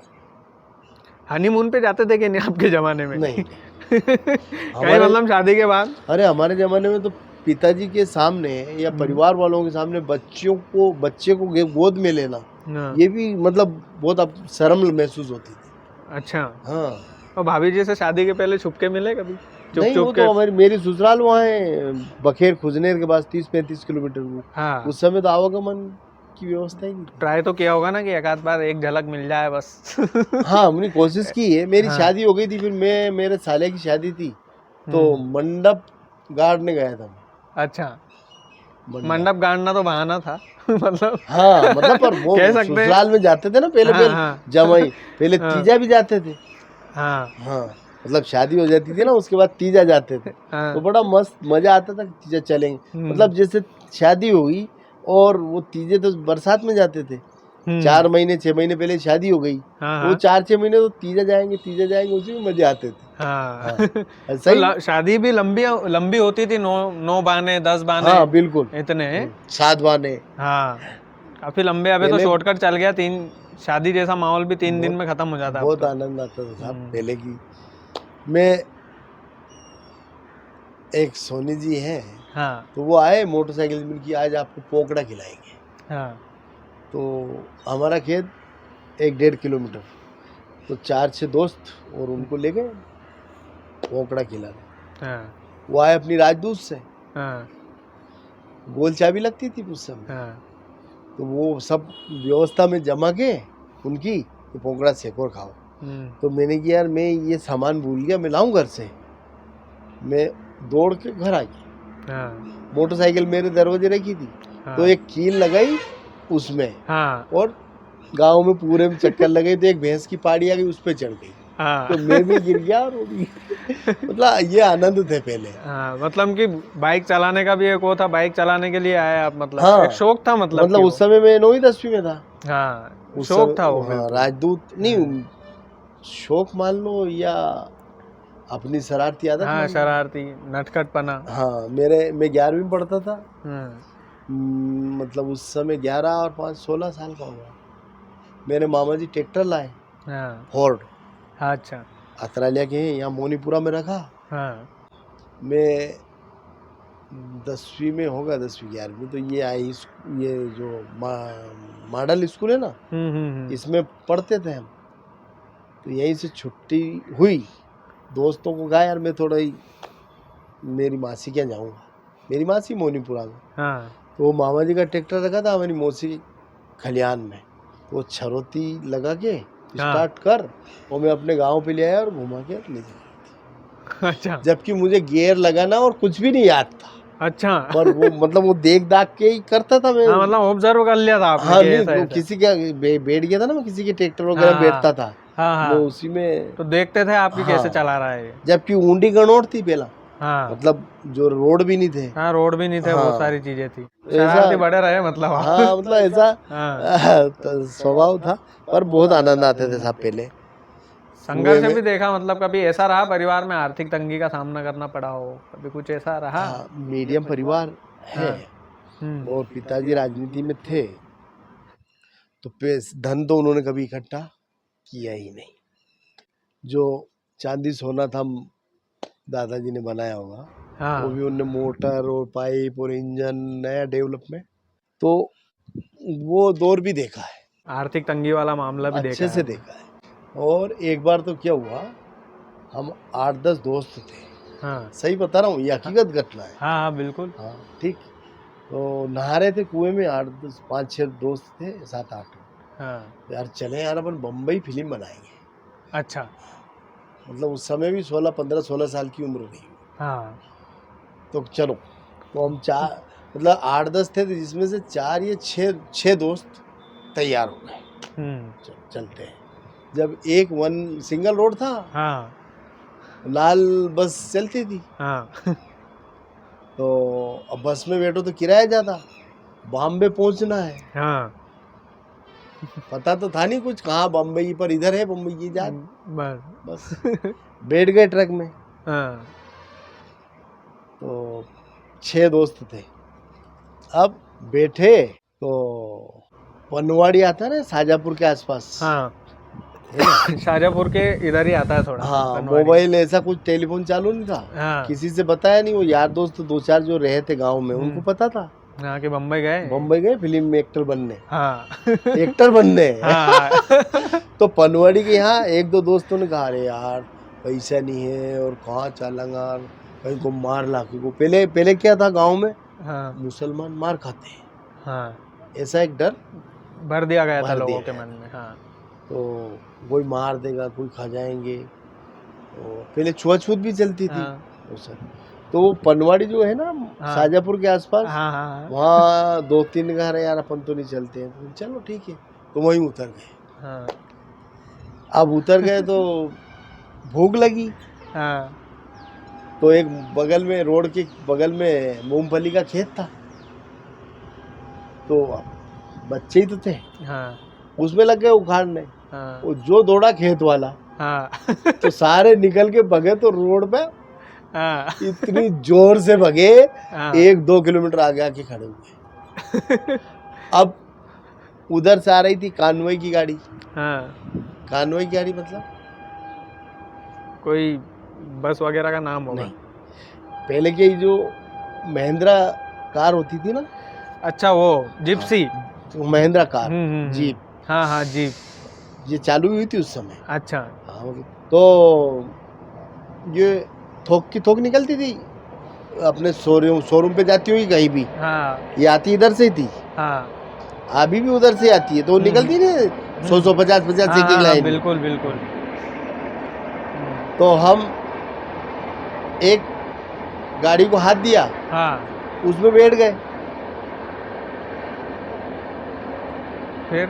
S1: हनीमून पे जाते थे कि नहीं आपके जमाने में?
S2: नहीं
S1: कहीं मतलब शादी के बाद?
S2: अरे हमारे जमाने में तो पिताजी के सामने या परिवार वालों के सामने बच्चे को गोद में लेना, ये भी मतलब बहुत अब शर्म महसूस होती थी।
S1: अच्छा।
S2: हाँ।
S1: और भाभी जी से शादी के पहले छुपके मिले कभी?
S2: नहीं, वो तो मेरी ससुराल वहाँ है बखेर खुजनेर के पास 30-35 किलोमीटर दूर।
S1: हाँ।
S2: उस समय तो आवागमन की व्यवस्था ही नहीं थी।
S1: ट्राई तो किया होगा ना कि एक आध बार एक झलक मिल जाए बस?
S2: हाँ, हमने कोशिश की है। मेरी शादी हो गई थी, फिर मेरे साले की शादी थी तो मंडप गाड़ने गया था।
S1: अच्छा, मंडप गाड़ना तो बहाना था। मतलब
S2: हाँ, मतलब पर वो
S1: कह सकते
S2: ससुराल में जाते थे ना पहले जमाई, पहले तीजा भी जाते थे। हाँ, मतलब शादी हो जाती थी ना, उसके बाद तीजा जाते थे। तो बड़ा मस्त मजा आता था कि तीजा चलेंगे। मतलब जैसे शादी हुई और वो तीजे तो बरसात में जाते थे। 4 महीने 6 महीने पहले शादी हो गई, वो 4-6 महीने तो तीजा जाएंगे, उसी में मजे आते थे।
S1: सही। शादी भी लंबी होती थी, 9 बाने 10 बाने।
S2: हाँ बिल्कुल,
S1: इतने
S2: 7 बाने।
S1: हाँ, काफी लंबे। अबे तो शॉर्टकट चल गया, 3 शादी जैसा माहौल भी 3 दिन में खत्म हो जाता है।
S2: बहुत आनंद आता था साहब पहले की। मैं एक सोनी जी हैं, तो वो आए मोटरसाइकिल में कि आज आपको पोकड़ा खिलाएंगे। तो हमारा खेत 1-1.5 किलोमीटर, तो 4-6 दोस्त और उनको ले गए पोकड़ा खिलाने। वो आए अपनी राजदूत से, गोल चाबी लगती थी उस समय, तो वो सब व्यवस्था में जमा के उनकी तो पोकड़ा सेको और खाओ। तो मैंने किया यार, मैं ये सामान भूल गया, मैं लाऊं घर से। मैं दौड़ के घर आ गया, मोटरसाइकिल मेरे दरवाजे रखी थी, तो एक कील लगाई उसमें, और गांव में पूरे में चक्कर लगाई, तो एक भैंस की पाड़ी आ गई, उस पे चढ़ गई। तो मैं भी गिर गया और मतलब ये आनंद थे पहले।
S1: मतलब कि बाइक चलाने का भी एक वो था, बाइक चलाने के लिए आए आप, मतलब एक शौक था। मतलब
S2: उस समय मैं 9वीं 10वीं में था।
S1: शौक था वो।
S2: राजदूत नहीं, शौक मान लो या अपनी शरारती आदत।
S1: शरारती नटखटपना।
S2: हाँ, मैं 11वीं में पढ़ता था। मतलब उस समय 11 और 5 16 साल का होगा। मेरे मामा जी ट्रैक्टर लाए, फोर्ड।
S1: अच्छा।
S2: अतरालिया के यहाँ मोनीपुरा में रखा। मैं 10वीं में होगा, 10वीं 11वीं, तो ये आई, ये जो मॉडल स्कूल है ना, इसमें पढ़ते थे हम। तो यहीं से छुट्टी हुई, दोस्तों को कहा यार मैं थोड़ा ही मेरी मासी के यहाँ जाऊँगा। मेरी मासी मोनीपुरा में, तो वो मामा जी का ट्रैक्टर रखा था हमारी मौसी खलियान में, तो वो छरोती लगा के स्टार्ट कर, और मैं अपने गांव पे ले आया और घुमा के ले गया। अच्छा। जबकि मुझे गियर लगाना और कुछ भी नहीं याद था। अच्छा। पर वो मतलब वो देख दाख के ही करता था मैं।
S1: मतलब ऑब्जर्व कर लिया था आपने?
S2: हाँ, नहीं, किसी का बैठ गया था ना, मैं किसी के ट्रैक्टर वगैरह बैठता था, मैं उसी में तो
S1: देखते थे आपकी कैसे चला रहा है।
S2: जबकि ऊंडी गणोट थी पहला, मतलब जो रोड भी नहीं थे। रोड भी नहीं थे, बहुत सारी चीजें थी। शरारती बड़े रहे मतलब। हाँ, मतलब ऐसा स्वभाव था, पर बहुत आनंद आते थे साहब पहले।
S1: संघर्ष भी देखा, मतलब कभी ऐसा रहा परिवार में आर्थिक तंगी का सामना करना पड़ा हो, कभी कुछ ऐसा रहा?
S2: मीडियम परिवार है, और पिताजी राजनीति में थे, तो धन तो उन्होंने कभी इकट्ठा किया ही नहीं। जो चांदी सोना था दादाजी ने बनाया होगा,
S1: हाँ
S2: वो भी उनने मोटर और पाइप और इंजन नया डेवलपमेंट, तो वो दौर भी देखा है,
S1: आर्थिक तंगी वाला मामला भी देखा
S2: अच्छे से
S1: है।
S2: देखा है। और एक बार तो क्या हुआ, हम 8-10 दोस्त थे,
S1: हाँ
S2: सही बता रहा हूँ, ये हकीकत घटना है।
S1: हाँ हाँ बिल्कुल।
S2: हाँ ठीक। तो नहा रहे थे कुएं में, 8-10 5-6 दोस्त थे, 7-8
S1: हाँ
S2: यार चले यार अपन बम्बई फिल्म बनाएंगे।
S1: अच्छा।
S2: मतलब उस समय भी 16 साल की उम्र रही।
S1: हाँ
S2: तो चलो, तो हम मतलब 8-10 थे, जिसमें से 4 या 6 दोस्त तैयार हो गए, चलते हैं। जब एक सिंगल रोड था,
S1: हाँ
S2: लाल बस चलती थी,
S1: हाँ
S2: तो अब बस में बैठो तो किराया ज़्यादा, बॉम्बे पहुंचना है,
S1: हाँ
S2: पता तो था नहीं कुछ, कहाँ बम्बई पर इधर है, बम्बई की जा,
S1: बस
S2: बस बैठ गए ट्रक में।
S1: हाँ
S2: तो 6 दोस्त थे। अब बैठे तो पनवाड़ी आता है ना, शाजापुर के आसपास,
S1: हाँ
S2: है ना?
S1: शाजापुर के इधर ही आता है थोड़ा।
S2: हाँ,
S1: बनवाड़ी।
S2: मोबाइल ऐसा कुछ टेलीफोन चालू नहीं था,
S1: हाँ
S2: किसी से बताया नहीं। वो यार दोस्त 2-4 जो रहे थे गांव में, उनको पता था
S1: हाँ कि बम्बई गए।
S2: बम्बई गए फिल्म में एक्टर बनने,
S1: हाँ
S2: एक्टर बनने।
S1: हाँ
S2: तो पनवाड़ी के यहाँ 1-2 दोस्तों ने कहा, अरे यार पैसा नहीं है और कहाँ चलेंगा, कहीं को मार लाके को। पहले क्या था गांव में,
S1: हाँ
S2: मुसलमान मार खाते हैं,
S1: हाँ
S2: ऐसा एक डर
S1: भर दिया गया था
S2: भर
S1: लोगों
S2: दिया
S1: के
S2: गया
S1: मन में। हाँ
S2: तो कोई मार देगा, कोई खा जाएंगे। तो पहले छुआछूत भी चलती थी
S1: हाँ
S2: उस समय। तो वो पनवाड़ी जो है ना,
S1: हाँ
S2: शाजापुर के आसपास,
S1: हाँ हाँ
S2: वहाँ 2-3 घर है यार, अपन तो नहीं चलते हैं। तो चलो ठीक है, तो वहीं उतर गए।
S1: हाँ
S2: अब उतर गए तो भूख लगी,
S1: हाँ
S2: तो एक बगल में, रोड के बगल में मूंगफली का खेत था, तो बच्चे ही तो थे,
S1: हाँ
S2: उसमें लग गए उखाड़ने।
S1: हाँ
S2: वो जो दौड़ा खेत वाला,
S1: हाँ
S2: तो सारे निकल के भगे, तो रोड पे
S1: हाँ
S2: इतनी जोर से भगे,
S1: हाँ
S2: 1-2 किलोमीटर आगे आके खड़े हुए। अब उधर से आ रही थी कानवई की गाड़ी।
S1: हाँ
S2: कानवई की गाड़ी मतलब
S1: कोई बस वगैरह का नाम होगा।
S2: नहीं, पहले के जो महिंद्रा कार होती थी ना,
S1: अच्छा वो जिप्सी।
S2: तो महिंद्रा कार, जीप,
S1: हाँ हाँ जीप।
S2: ये चालू हुई थी उस समय।
S1: अच्छा
S2: हाँ, तो ये थोक की थोक निकलती थी अपने शोरूम पे जाती हुई कहीं भी,
S1: हाँ
S2: ये आती इधर से थी,
S1: हाँ
S2: अभी भी उधर से आती है, तो निकलती नहीं 100 50 एक एक लाइन।
S1: बिल्कुल बिल्कुल।
S2: तो हम एक गाड़ी को हाथ दिया,
S1: हाँ
S2: उसमें बैठ गए।
S1: फिर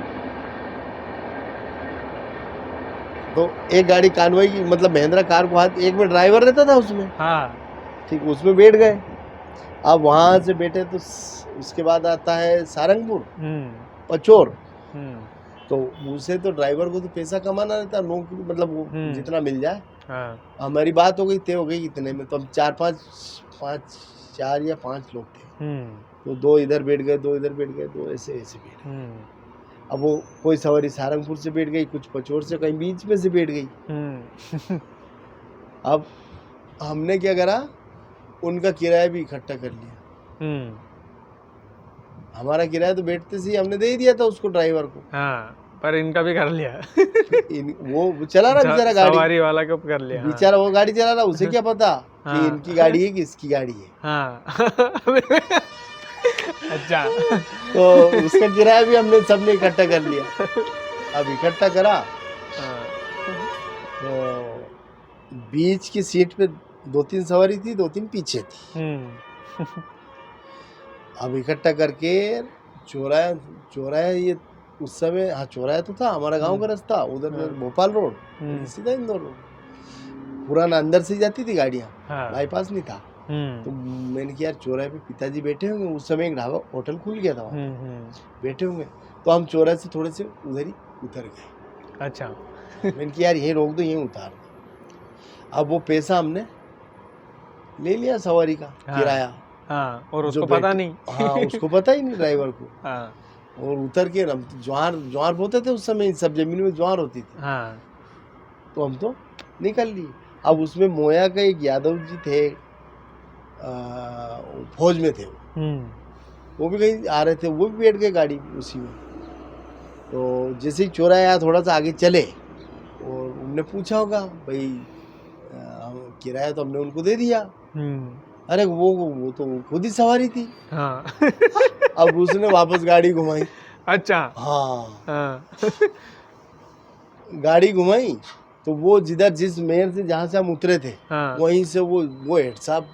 S2: तो एक गाड़ी कानवई की, मतलब महिंद्रा कार को हाथ, एक में ड्राइवर रहता था उसमें,
S1: हाँ
S2: ठीक, उसमें बैठ गए। अब वहां से बैठे तो उसके बाद आता है सारंगपुर, पचोर। तो उसे तो ड्राइवर को तो पैसा कमाना रहता, नौकरी मतलब वो जितना मिल जाए।
S1: हाँ
S2: हमारी बात हो गई, तय हो गई इतने में, तो हम 4 या 5 लोग थे। तो 2 इधर बैठ गए, 2 इधर बैठ गए, 2 ऐसे बैठ गए। अब वो कोई सवारी सारंगपुर से बैठ गई, कुछ पचोर से, कहीं बीच में से बैठ गई। अब हमने क्या करा, उनका किराया भी इकट्ठा कर लिया। हमारा किराया तो बैठते से ही हमने दे ही दिया था उसको, ड्राइवर को।
S1: हाँ पर इनका भी कर लिया।
S2: वो चला रहा बेचारा गाड़ी,
S1: सवारी वाला को कर लिया।
S2: बेचारा वो गाड़ी चला रहा, उसे क्या पता कि इनकी गाड़ी है कि इसकी गाड़ी है।
S1: हाँ अच्छा।
S2: तो उसका किराया भी हमने सबने इकट्ठा कर लिया। अब इकट्ठा करा, तो बीच की सीट पे 2-3 सवारी थी, 2-3 पीछे थी। अब इकट्ठा करके चौराया ये उस समय, हाँ चौराया तो था, हमारा गांव का रास्ता उधर, भोपाल रोड, सीधा इंदौर रोड, पुराना अंदर से जाती थी गाड़ियाँ, बाईपास नहीं था। तो मैंने किया यार चौराहे पे पिताजी बैठे होंगे, उस समय एक ढाबा होटल खुल गया था वहाँ, बैठे होंगे। तो हम चौराहे से थोड़े से उधर ही उतर गए।
S1: अच्छा
S2: मैंने किया यार यहीं रोक दो, यहीं उतार दो। अब वो पैसा हमने ले लिया सवारी का, किराया,
S1: हाँ, और
S2: जो
S1: उसको पता
S2: बैठ
S1: नहीं।
S2: हाँ उसको पता ही नहीं ड्राइवर को।
S1: हाँ,
S2: और उतर के हम ज्वार ज्वार बोते थे उस समय, सब जमीन में ज्वार होती थी,
S1: हाँ,
S2: तो हम तो निकल लिए। अब उसमें मोया का एक यादव जी थे, वो फौज में थे, वो भी कहीं आ रहे थे, वो भी बैठ गए गाड़ी में उसी में। तो जैसे ही चौराहा थोड़ा सा आगे चले और उनने पूछा होगा भाई किराया, तो हमने उनको दे दिया। अरे वो तो खुद ही सवारी थी।
S1: हाँ।
S2: अब उसने वापस गाड़ी घुमाई।
S1: अच्छा।
S2: हाँ
S1: हाँ।
S2: गाड़ी घुमाई तो वो जिस मेयर से जहाँ से हम उतरे थे
S1: हाँ।
S2: वहीं से वो हेड साहब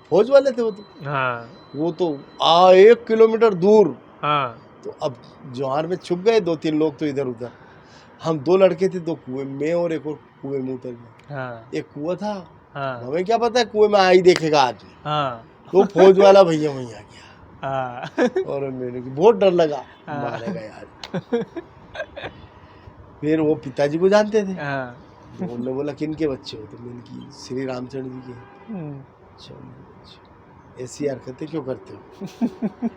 S2: फौज वाले थे,
S1: हाँ।
S2: वो तो 1 किलोमीटर दूर।
S1: हाँ।
S2: तो अब ज्वार में छुप गए 2-3 लोग तो इधर उधर। हम 2 लड़के थे, 2 कुएं में और एक और कुएं में उतर गए।
S1: हाँ।
S2: एक कुआं था,
S1: हाँ।
S2: हमें क्या पता है कुएं में आई देखेगा आदमी,
S1: हाँ।
S2: तो फौज वाला भैया वहीं आ गया।
S1: हाँ।
S2: और मेरे को बहुत डर लगा,
S1: हाँ।
S2: मारेगा यार। फिर वो पिताजी को जानते थे,
S1: हाँ।
S2: तो उन्होंने बोला किन के बच्चे हो, तो मैंने की श्री रामचंद्र जी के। अच्छा, ऐसी हरकतें क्यों करते हो?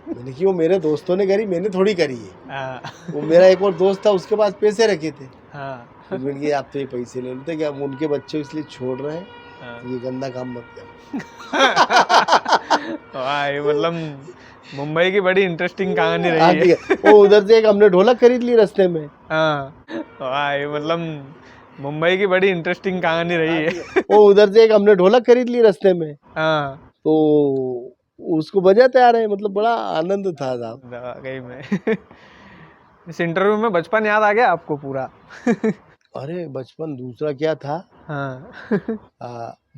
S2: मैंने की वो मेरे दोस्तों ने करी, मैंने थोड़ी करी है।
S1: हाँ।
S2: वो मेरा एक और दोस्त था, उसके पास पैसे रखे थे,
S1: हाँ।
S2: तो मैंने कहा आप तो ये पैसे ले लेते, क्या हम उनके बच्चे इसलिए छोड़ रहे हैं,
S1: हाँ।
S2: तो ये गंदा काम मत करो।
S1: वाह, ये मतलब मुंबई की बड़ी इंटरेस्टिंग कहानी
S2: हाँ
S1: रही
S2: ठीक
S1: है।
S2: है, वो उधर से एक हमने ढोलक खरीद ली रास्ते में।
S1: हाँ, वाह, ये मतलब मुंबई की बड़ी इंटरेस्टिंग कहानी रही है।
S2: वो उधर से एक हमने ढोलक खरीद ली रास्ते में,
S1: हाँ,
S2: तो उसको बजाते आ रहे हैं, मतलब बड़ा आनंद था साहब।
S1: वाकई में। इस इंटरव्यू में बचपन याद आ गया आपको पूरा?
S2: अरे बचपन दूसरा क्या था,
S1: हाँ।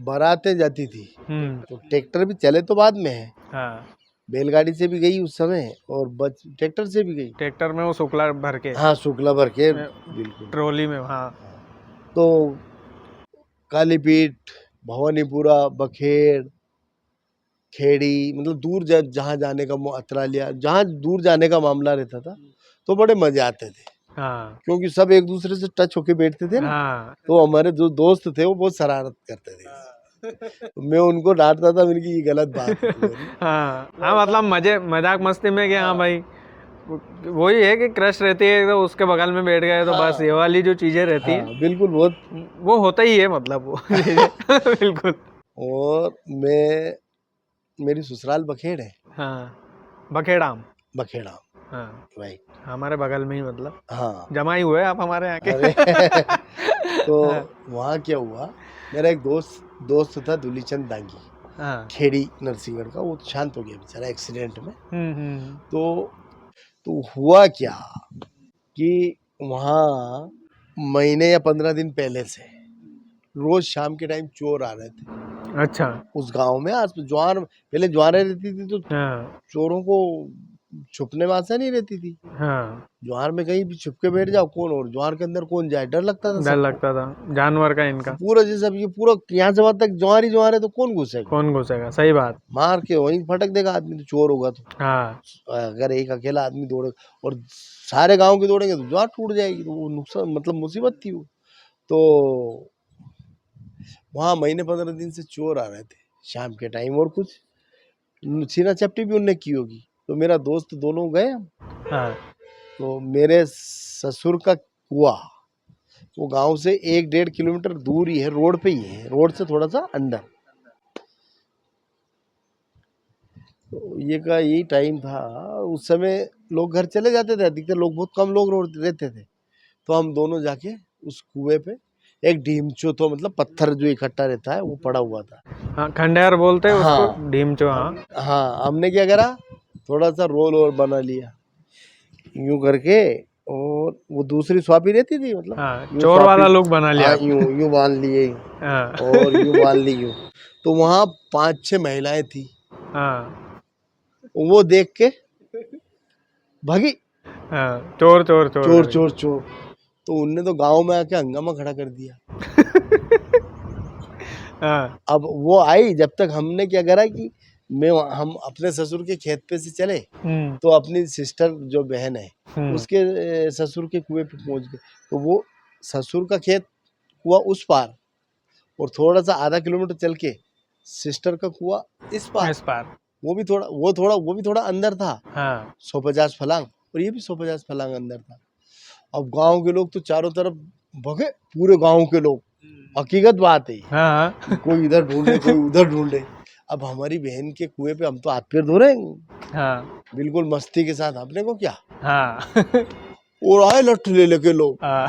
S2: बारातें जाती थी
S1: हम्म।
S2: तो ट्रैक्टर भी चले तो बाद में है,
S1: हाँ,
S2: बैलगाड़ी से भी गई उस समय और बच ट्रैक्टर से भी गई।
S1: ट्रैक्टर में वो शुक्ला भर के
S2: हाँ शुक्ला भर के,
S1: में,
S2: बिल्कुल।
S1: ट्रॉली में। हाँ।
S2: तो कालीपीठ, भवानीपुरा, बखेड़, खेड़ी, मतलब दूर जहाँ जाने का अतरालिया, जहाँ दूर जाने का मामला रहता था तो बड़े मजे आते थे,
S1: हाँ।
S2: क्योंकि सब एक दूसरे से टच होके बैठते थे ना।
S1: हाँ।
S2: तो हमारे जो दोस्त थे वो बहुत शरारत करते थे, तो मैं उनको डांटता था, मैंने की ये गलत बात है तुम्हारी।
S1: हाँ। हाँ, मतलब मजाक मस्ती में कि हाँ भाई, वही है कि क्रश रहती है तो उसके बगल में बैठ गए, तो बस ये वाली जो चीजें रहती
S2: हाँ
S1: है
S2: बिल्कुल, बहुत।
S1: वो होता ही है, मतलब वो चीजें। बिल्कुल।
S2: और मेरी ससुराल बखेड़ है।
S1: हाँ, बखेड़ाम।
S2: बखेड़ा,
S1: हाँ,
S2: राइट।
S1: हमारे बगल में ही, मतलब
S2: हाँ
S1: जमाई हुए आप हमारे यहाँ के।
S2: अरे तो
S1: हाँ।
S2: वहाँ क्या हुआ, मेरा एक दोस्त था दुलीचंद दांगी,
S1: हाँ।
S2: खेड़ी नरसिंहगढ़ का, वो तो शांत हो गया बेचारा एक्सीडेंट में।
S1: हम्म।
S2: तो हुआ क्या कि वहाँ महीने या 15 दिन पहले से रोज शाम के टाइम चोर आ रहे थे
S1: अच्छा।
S2: उस गांव में। आज ज्वार, पहले ज्वारें रहती थी तो
S1: हाँ।
S2: चोरों को छुपने में आसानी नहीं रहती थी।
S1: हाँ,
S2: ज्वार में कहीं भी छुप के बैठ जाओ, कौन, और ज्वार के अंदर कौन जाए, डर लगता था
S1: डर
S2: सबको।
S1: लगता था जानवर का इनका।
S2: पूरा जैसे अब ये पूरा यहाँ से वहां तक ज्वार ही ज्वार है, तो कौन घुसेगा,
S1: कौन घुसेगा, सही बात।
S2: मार के वहीं फटक देगा आदमी, तो चोर होगा तो।
S1: हाँ।
S2: अगर एक अकेला आदमी दौड़े और सारे गांव के दौड़ेंगे तो ज्वार टूट जाएगी, तो वो नुकसान, मतलब मुसीबत थी वो। तो वहाँ महीने 15 दिन से चोर आ रहे थे शाम के टाइम, और कुछ छीना चपटी भी उनने की होगी। तो मेरा दोस्त दोनों गए हम।
S1: हाँ।
S2: तो मेरे ससुर का कुआ वो गांव से 1-1.5 किलोमीटर दूर ही है, रोड पे ही है, रोड से थोड़ा सा अंदर। तो ये का यही टाइम था, उस समय लोग घर चले जाते थे, अधिकतर लोग, बहुत कम लोग रहते थे। तो हम दोनों जाके उस कुएं पे, एक ढीमचो, तो मतलब पत्थर जो इकट्ठा रहता है वो पड़ा हुआ था।
S1: हाँ, खंडेर बोलते हैं उसको,
S2: हाँ
S1: ढीमचो। हाँ।
S2: हाँ, हमने क्या करा, थोड़ा सा रोल और बना लिया यूं करके, और वो दूसरी स्वापी रहती थी, मतलब
S1: हाँ,
S2: यूं
S1: चोर
S2: स्वापी,
S1: वाला लुक बना लिया
S2: हाँ
S1: आप।
S2: यूं यूं बांध लिए,
S1: हाँ।
S2: और यूं बांध ली यूं। तो वहाँ 5-6 महिलाएं थी,
S1: हाँ।
S2: वो देख के भागी,
S1: हाँ, चोर चोर चोर
S2: चोर
S1: करके।
S2: चोर चोर। तो उनने तो गांव में आके हंगामा खड़ा कर दिया।
S1: हाँ।
S2: अब वो आई, जब तक हमने क्या करा कि हम अपने ससुर के खेत पे से चले, तो अपनी सिस्टर जो बहन है उसके ससुर के कुएं पे पहुंच गए। तो वो ससुर का खेत कुआ उस पार, और थोड़ा सा आधा किलोमीटर चल के सिस्टर का कुआ इस पार।
S1: इस पार।
S2: वो भी थोड़ा अंदर था,
S1: हाँ
S2: 150 फलांग, और ये भी 150 फलांग अंदर था। अब गांव के लोग तो चारों तरफ भगे, पूरे गांव के लोग, हकीकत बात है ये,
S1: हाँ
S2: कि कोई इधर ढूंढे कोई उधर ढूंढे। अब हमारी बहन के कुएं पे हम तो हाथ पैर धो रहे हैं
S1: हाँ
S2: बिल्कुल मस्ती के साथ, अपने को क्या,
S1: हाँ
S2: और आए लठ ले लेके लोग।
S1: हाँ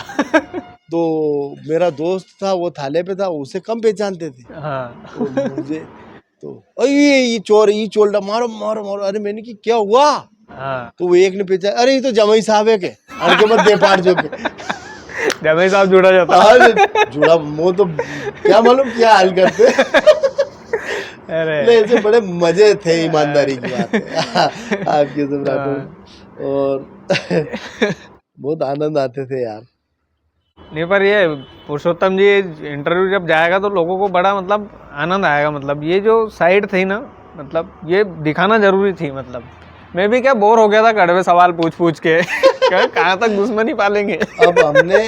S2: तो मेरा दोस्त था, वो थाले पे था, उसे कम पहचानते थे,
S1: हाँ
S2: तो मुझे तो अरे ये चोर, ये चोर, मारो मारो मारो। अरे मैंने कि क्या हुआ,
S1: हाँ
S2: तो वो एक ने पहचान, अरे ये तो जमाई साहब है के, अड़के मत दे पार जो के।
S1: जब साहब जुड़ा जाता
S2: आज जुड़ा वो तो क्या मालूम क्या हाल करते।
S1: अरे
S2: ले ऐसे बड़े मजे थे, ईमानदारी की बात है आपके सब राठौर, और बहुत आनंद आते थे यार।
S1: नहीं पर ये पुरुषोत्तम जी इंटरव्यू जब जाएगा तो लोगों को बड़ा मतलब आनंद आएगा। मतलब ये जो साइड थी ना, मतलब ये दिखाना जरूरी थी। मतलब मैं भी क्या बोर हो गया था कड़वे सवाल पूछ पूछ के कहाँ तक दुश्मनी पालेंगे।
S2: अब हमने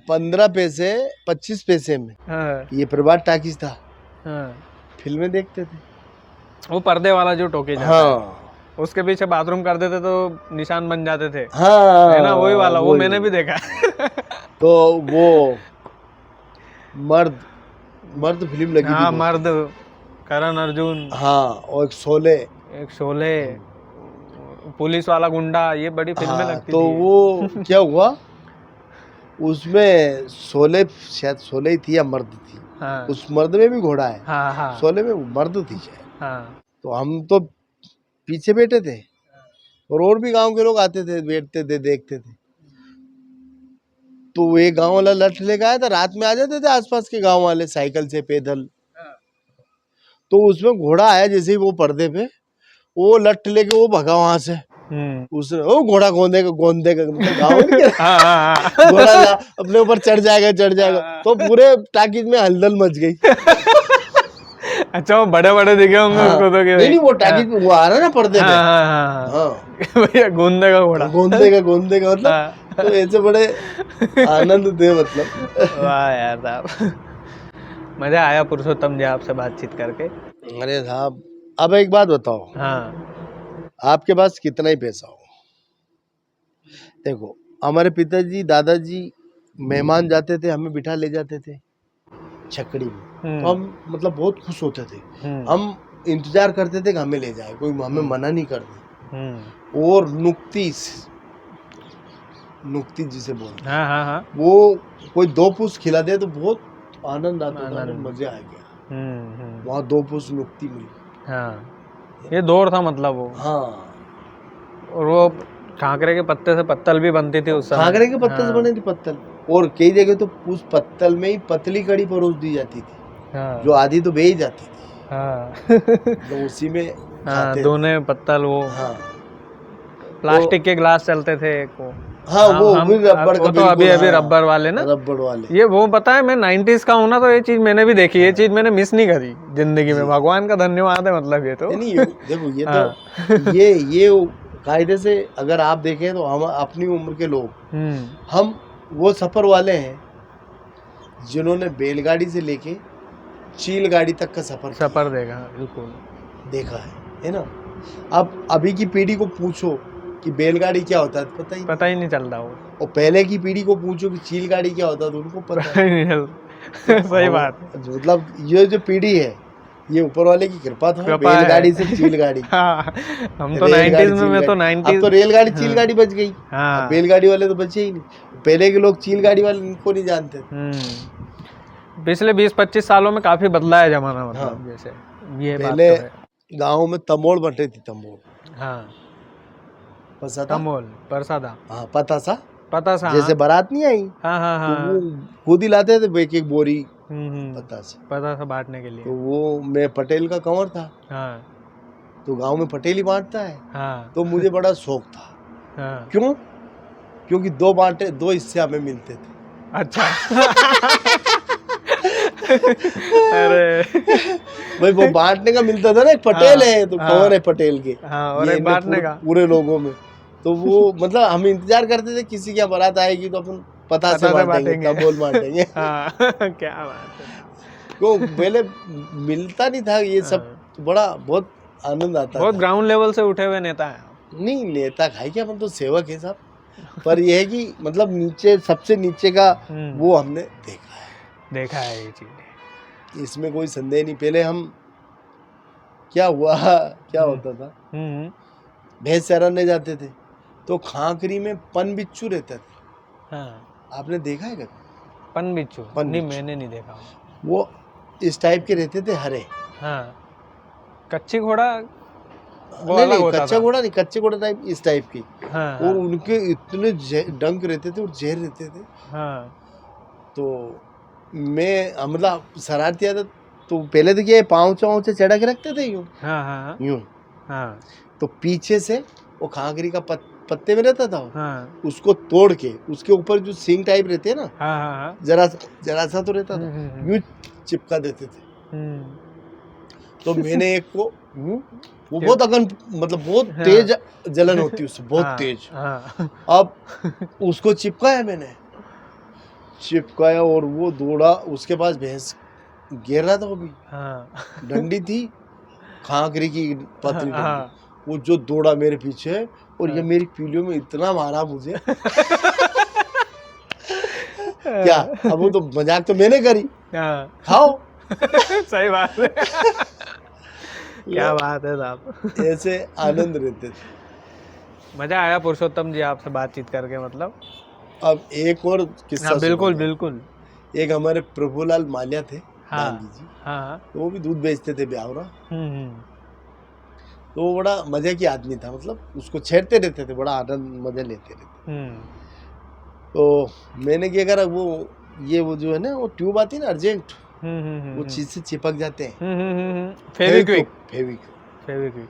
S2: 15 पैसे 25 पैसे में,
S1: हाँ
S2: ये प्रभात टाकीज था,
S1: हाँ
S2: फिल्में देखते थे।
S1: वो पर्दे वाला जो टोके जाता है,
S2: हाँ
S1: उसके पीछे बाथरूम कर देते तो निशान बन जाते थे,
S2: हाँ,
S1: है ना, वही वाला, वो
S2: वही।
S1: मैंने भी देखा है।
S2: तो वो मर्द मर्द फिल्म लगी थी
S1: हाँ
S2: बहुत।
S1: मर्द, करण अर्जुन,
S2: हाँ, और एक शोले।
S1: एक शोले, पुलिस वाला गुंडा, ये बड़ी फिल्में
S2: हाँ,
S1: लगती
S2: तो
S1: थी।
S2: वो क्या हुआ उसमें, शोले शायद शोले ही थी या मर्द थी,
S1: हाँ
S2: उस मर्द में भी घोड़ा है,
S1: हाँ हाँ
S2: शोले में मर्द थी शायद।
S1: हाँ
S2: तो हम तो पीछे बैठे थे, और भी गांव के लोग आते थे, बैठते थे, देखते थे। तो एक गांव वाला लठ लेके आया था, रात में आ जाते थे आसपास के गांव वाले साइकिल से, पैदल। तो उसमें घोड़ा आया जैसे ही वो पर्दे पे, वो लठ लेके वो भगा वहां से। उसने ओ घोड़ा गोंदे का मतलब गाँव में क्या,
S1: हाँ हाँ
S2: घोड़ा ला अपने ऊपर चढ़ जाएगा। तो पूरे टाकीज में हलचल मच गई।
S1: अच्छा वो बड़े बड़े दिखे होंगे
S2: हाँ,
S1: उसको तो कि
S2: नहीं वो टाकीज में वो आ रहा है ना पर्दे पे।
S1: हाँ हाँ हाँ
S2: हाँ,
S1: भैया गूंदे का घोड़ा।
S2: गोंदे का मतलब।
S1: हाँ।
S2: तो ऐसे बड़े आनंद थे मतलब।
S1: वाह यार साहब, मजा आया पुरुषोत्तम जी आपसे बातचीत करके।
S2: अरे साहब, अब एक बात बताओ,
S1: हाँ
S2: आपके पास कितना ही पैसा हो, देखो हमारे पिताजी दादाजी मेहमान जाते थे, हमें बिठा ले जाते थे छकड़ी में, तो हम मतलब बहुत खुश होते थे। हम इंतजार करते थे कि हमें ले जाए, कोई हमें मना नहीं करते। और नुक्ती जिसे बोलते हैं,
S1: हाँ हाँ हाँ
S2: वो कोई 2 पूस खिला दे तो बहुत आनंद आता था, मजे आ गया। वहाँ 2 पूस नुक्ती मिली।
S1: हाँ ये दौर था मतलब वो।
S2: हाँ,
S1: और वो खाकरे के पत्ते से पत्तल भी बनती थी उस समय।
S2: खागरे के पत्ते से बने थे पत्तल, और कई जगह तो उस पत्तल में ही पतली कड़ी परोस दी जाती थी,
S1: हाँ
S2: जो आधी तो बेच जाती थी।
S1: हाँ
S2: तो उसी में
S1: हाँ
S2: खाते थे।
S1: दोने पत्तल वो।
S2: हाँ,
S1: प्लास्टिक के ग्लास चलते थे एक वो।
S2: हाँ वो भी रबड़ का,
S1: वो तो अभी
S2: बिल्कुल,
S1: अभी
S2: हाँ,
S1: रबर वाले ना,
S2: रबड़ वाले।
S1: ये वो पता है मैं 90s का हूँ ना, तो ये चीज मैंने भी देखी, ये चीज मैंने मिस नहीं करी जिंदगी में, भगवान का धन्यवाद है मतलब ये तो।
S2: नहीं देखो ये
S1: हाँ।
S2: तो ये कायदे से अगर आप देखें तो हम अपनी उम्र के लोग, हम वो सफर वाले हैं जिन्होंने बैलगाड़ी से लेके चील गाड़ी तक का सफर
S1: देखा, बिल्कुल
S2: देखा है ना। अब अभी की पीढ़ी को पूछो कि बैलगाड़ी क्या होता है, पता ही
S1: नहीं चलता वो।
S2: और पहले की पीढ़ी को पूछो कि चील गाड़ी क्या होता है, तो उनको पता
S1: ही नहीं चलता। सही बात है।
S2: मतलब ये जो पीढ़ी है, ये ऊपर वाले की कृपा था, बैलगाड़ी से चील गाड़ी।
S1: हाँ, हम तो 90s में, मैं तो 90s।
S2: अब तो रेलगाड़ी चील गाड़ी बच गई,
S1: हाँ।
S2: बैलगाड़ी वाले तो बचे ही नहीं। पहले के लोग चील गाड़ी वाले इनको नहीं जानते।
S1: पिछले 20-25 सालों में काफी बदला है जमाना, मतलब
S2: हाँ।
S1: जैसे ये
S2: पहले
S1: बात तो है।
S2: गाँव में तमोड़ बटे थी, तमोड़।
S1: हाँ
S2: तमोल
S1: परसादा।
S2: हाँ, पता सा जैसे
S1: हाँ।
S2: बारात नहीं आई,
S1: हाँ हाँ
S2: तो
S1: हाँ।
S2: वो खुद ही लाते थे एक बोरी पता
S1: सा बांटने के लिए।
S2: तो वो मैं पटेल का कंवर था।
S1: हाँ
S2: तो गांव में पटेल ही बांटता है।
S1: हाँ।
S2: तो मुझे बड़ा शौक था।
S1: हाँ।
S2: क्यों? क्योंकि 2 हिस्से हमें मिलते थे।
S1: अच्छा। अरे
S2: भाई वो बांटने का मिलता था ना, एक पटेल है तो कंवर है पटेल के।
S1: हाँ, और एक बांटने का
S2: पूरे लोगों में। तो वो मतलब हम इंतजार करते थे किसी की बारात आएगी तो अपन पता से बांटेंगे, तमोल बांटेंगे।
S1: क्या बात है।
S2: क्यों? पहले मिलता नहीं था ये सब, तो बड़ा बहुत आनंद आता
S1: बहुत
S2: था।
S1: ग्राउंड लेवल से उठे हुए नेता हैं आप।
S2: नहीं नेता खाई क्या, अपन तो सेवक है साहब। पर यह है कि मतलब नीचे सबसे नीचे का वो हमने
S1: देखा है ये चीज।
S2: इसमें कोई संदेह नहीं। पहले हम क्या हुआ क्या होता था, भैंस चराने जाते थे तो खांकरी में पन बिच्छू रहता था।
S1: हाँ,
S2: आपने देखा है कभी?
S1: पन बिच्छू
S2: पन
S1: नहीं,
S2: बिच्छू।
S1: मैंने नहीं देखा।
S2: वो इस टाइप के रहते थे, हरे।
S1: हाँ, कच्ची घोड़ा वो
S2: नहीं
S1: अलग
S2: नहीं,
S1: होता
S2: कच्चा
S1: था।
S2: घोड़ा नहीं, कच्चे घोड़ा टाइप इस टाइप की।
S1: हाँ
S2: और
S1: हाँ
S2: उनके इतने डंक रहते थे और जहर रहते थे।
S1: हाँ
S2: तो मैं मतलब शरारती आदत, तो पहले तो क्या है, पाँव चाँव से चढ़ा के रखते थे यूं
S1: हाँ हाँ
S2: यूं।
S1: हाँ
S2: तो पीछे से वो खांगरी का पत्ते में रहता था वो,
S1: हाँ
S2: उसको तोड़ के उसके ऊपर जो सींग टाइप रहते हैं ना,
S1: हाँ हाँ
S2: जरा सा तो रहता था, यूं चिपका देते थे।
S1: हम्म,
S2: तो मैंने एक को यूं, वो
S1: कि-
S2: बहुत अगन मतलब बहुत
S1: हाँ,
S2: तेज जलन होती है उससे, बहुत
S1: हाँ
S2: तेज।
S1: हाँ
S2: अब उसको चिपकाया मैंने, चिपकाया और वो दौड़ा उसके पास, भैंस घेर रहा था वो भी,
S1: हाँ
S2: डंडी थी खांकरी की, पतली डंडी।
S1: हाँ
S2: वो जो दौड़ा मेरे पीछे और ये मेरी पीलियों में इतना मारा मुझे क्या, अब वो तो मजाक तो मैंने करी,
S1: हाँ
S2: खाओ।
S1: सही बात है। क्या बात है साहब।
S2: ऐसे आनंद रहते थे।
S1: मजा आया पुरुषोत्तम जी आपसे बातचीत करके, मतलब।
S2: अब एक और किस्सा
S1: हाँ बिल्कुल
S2: सुनाऊंगा।
S1: बिल्कुल।
S2: एक हमारे प्रभुलाल माल्या थे,
S1: हाँ
S2: गांधी जी,
S1: हाँ
S2: तो वो भी दूध बेचते थे ब्यावरा।
S1: हम्म
S2: तो वो बड़ा मजे की आदमी था, मतलब उसको छेड़ते रहते थे, बड़ा आनंद मजे लेते रहते।
S1: हम्म
S2: तो मैंने क्या करा, वो ये वो जो है ना, वो ट्यूब आती है ना अर्जेंट, वो चीज से चिपक जाते हैं,
S1: फेविक्विक
S2: फेविक्विक।
S1: फेविक्विक।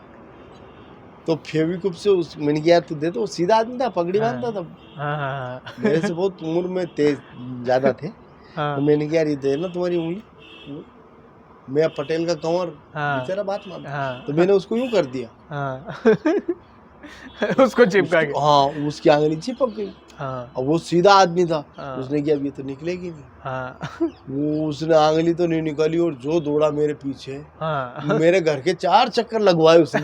S2: तो फेविक्विक से उस मैंने किया तो दे, तो वो सीधा आदमी था, पगड़ी
S1: हाँ
S2: बांधता था,
S1: हाँ हाँ
S2: मेरे से बहुत उम्र में तेज ज्यादा थे।
S1: हाँ
S2: तो मैंने किया, ये दे ना तुम्हारी उंगली, मैं पटेल का कंवर,
S1: हाँ
S2: बेचारा बात मान।
S1: हाँ
S2: तो मैंने उसको यूं कर दिया,
S1: हाँ उसको चिपका के।
S2: हाँ उसकी आंगली चिपक गई।
S1: हाँ
S2: अब वो सीधा आदमी था,
S1: हाँ
S2: उसने किया अब ये तो निकलेगी नहीं।
S1: हाँ
S2: वो उसने आंगली तो नहीं निकाली और जो दौड़ा मेरे पीछे,
S1: हाँ
S2: मेरे घर के 4 चक्कर लगवाए उसने।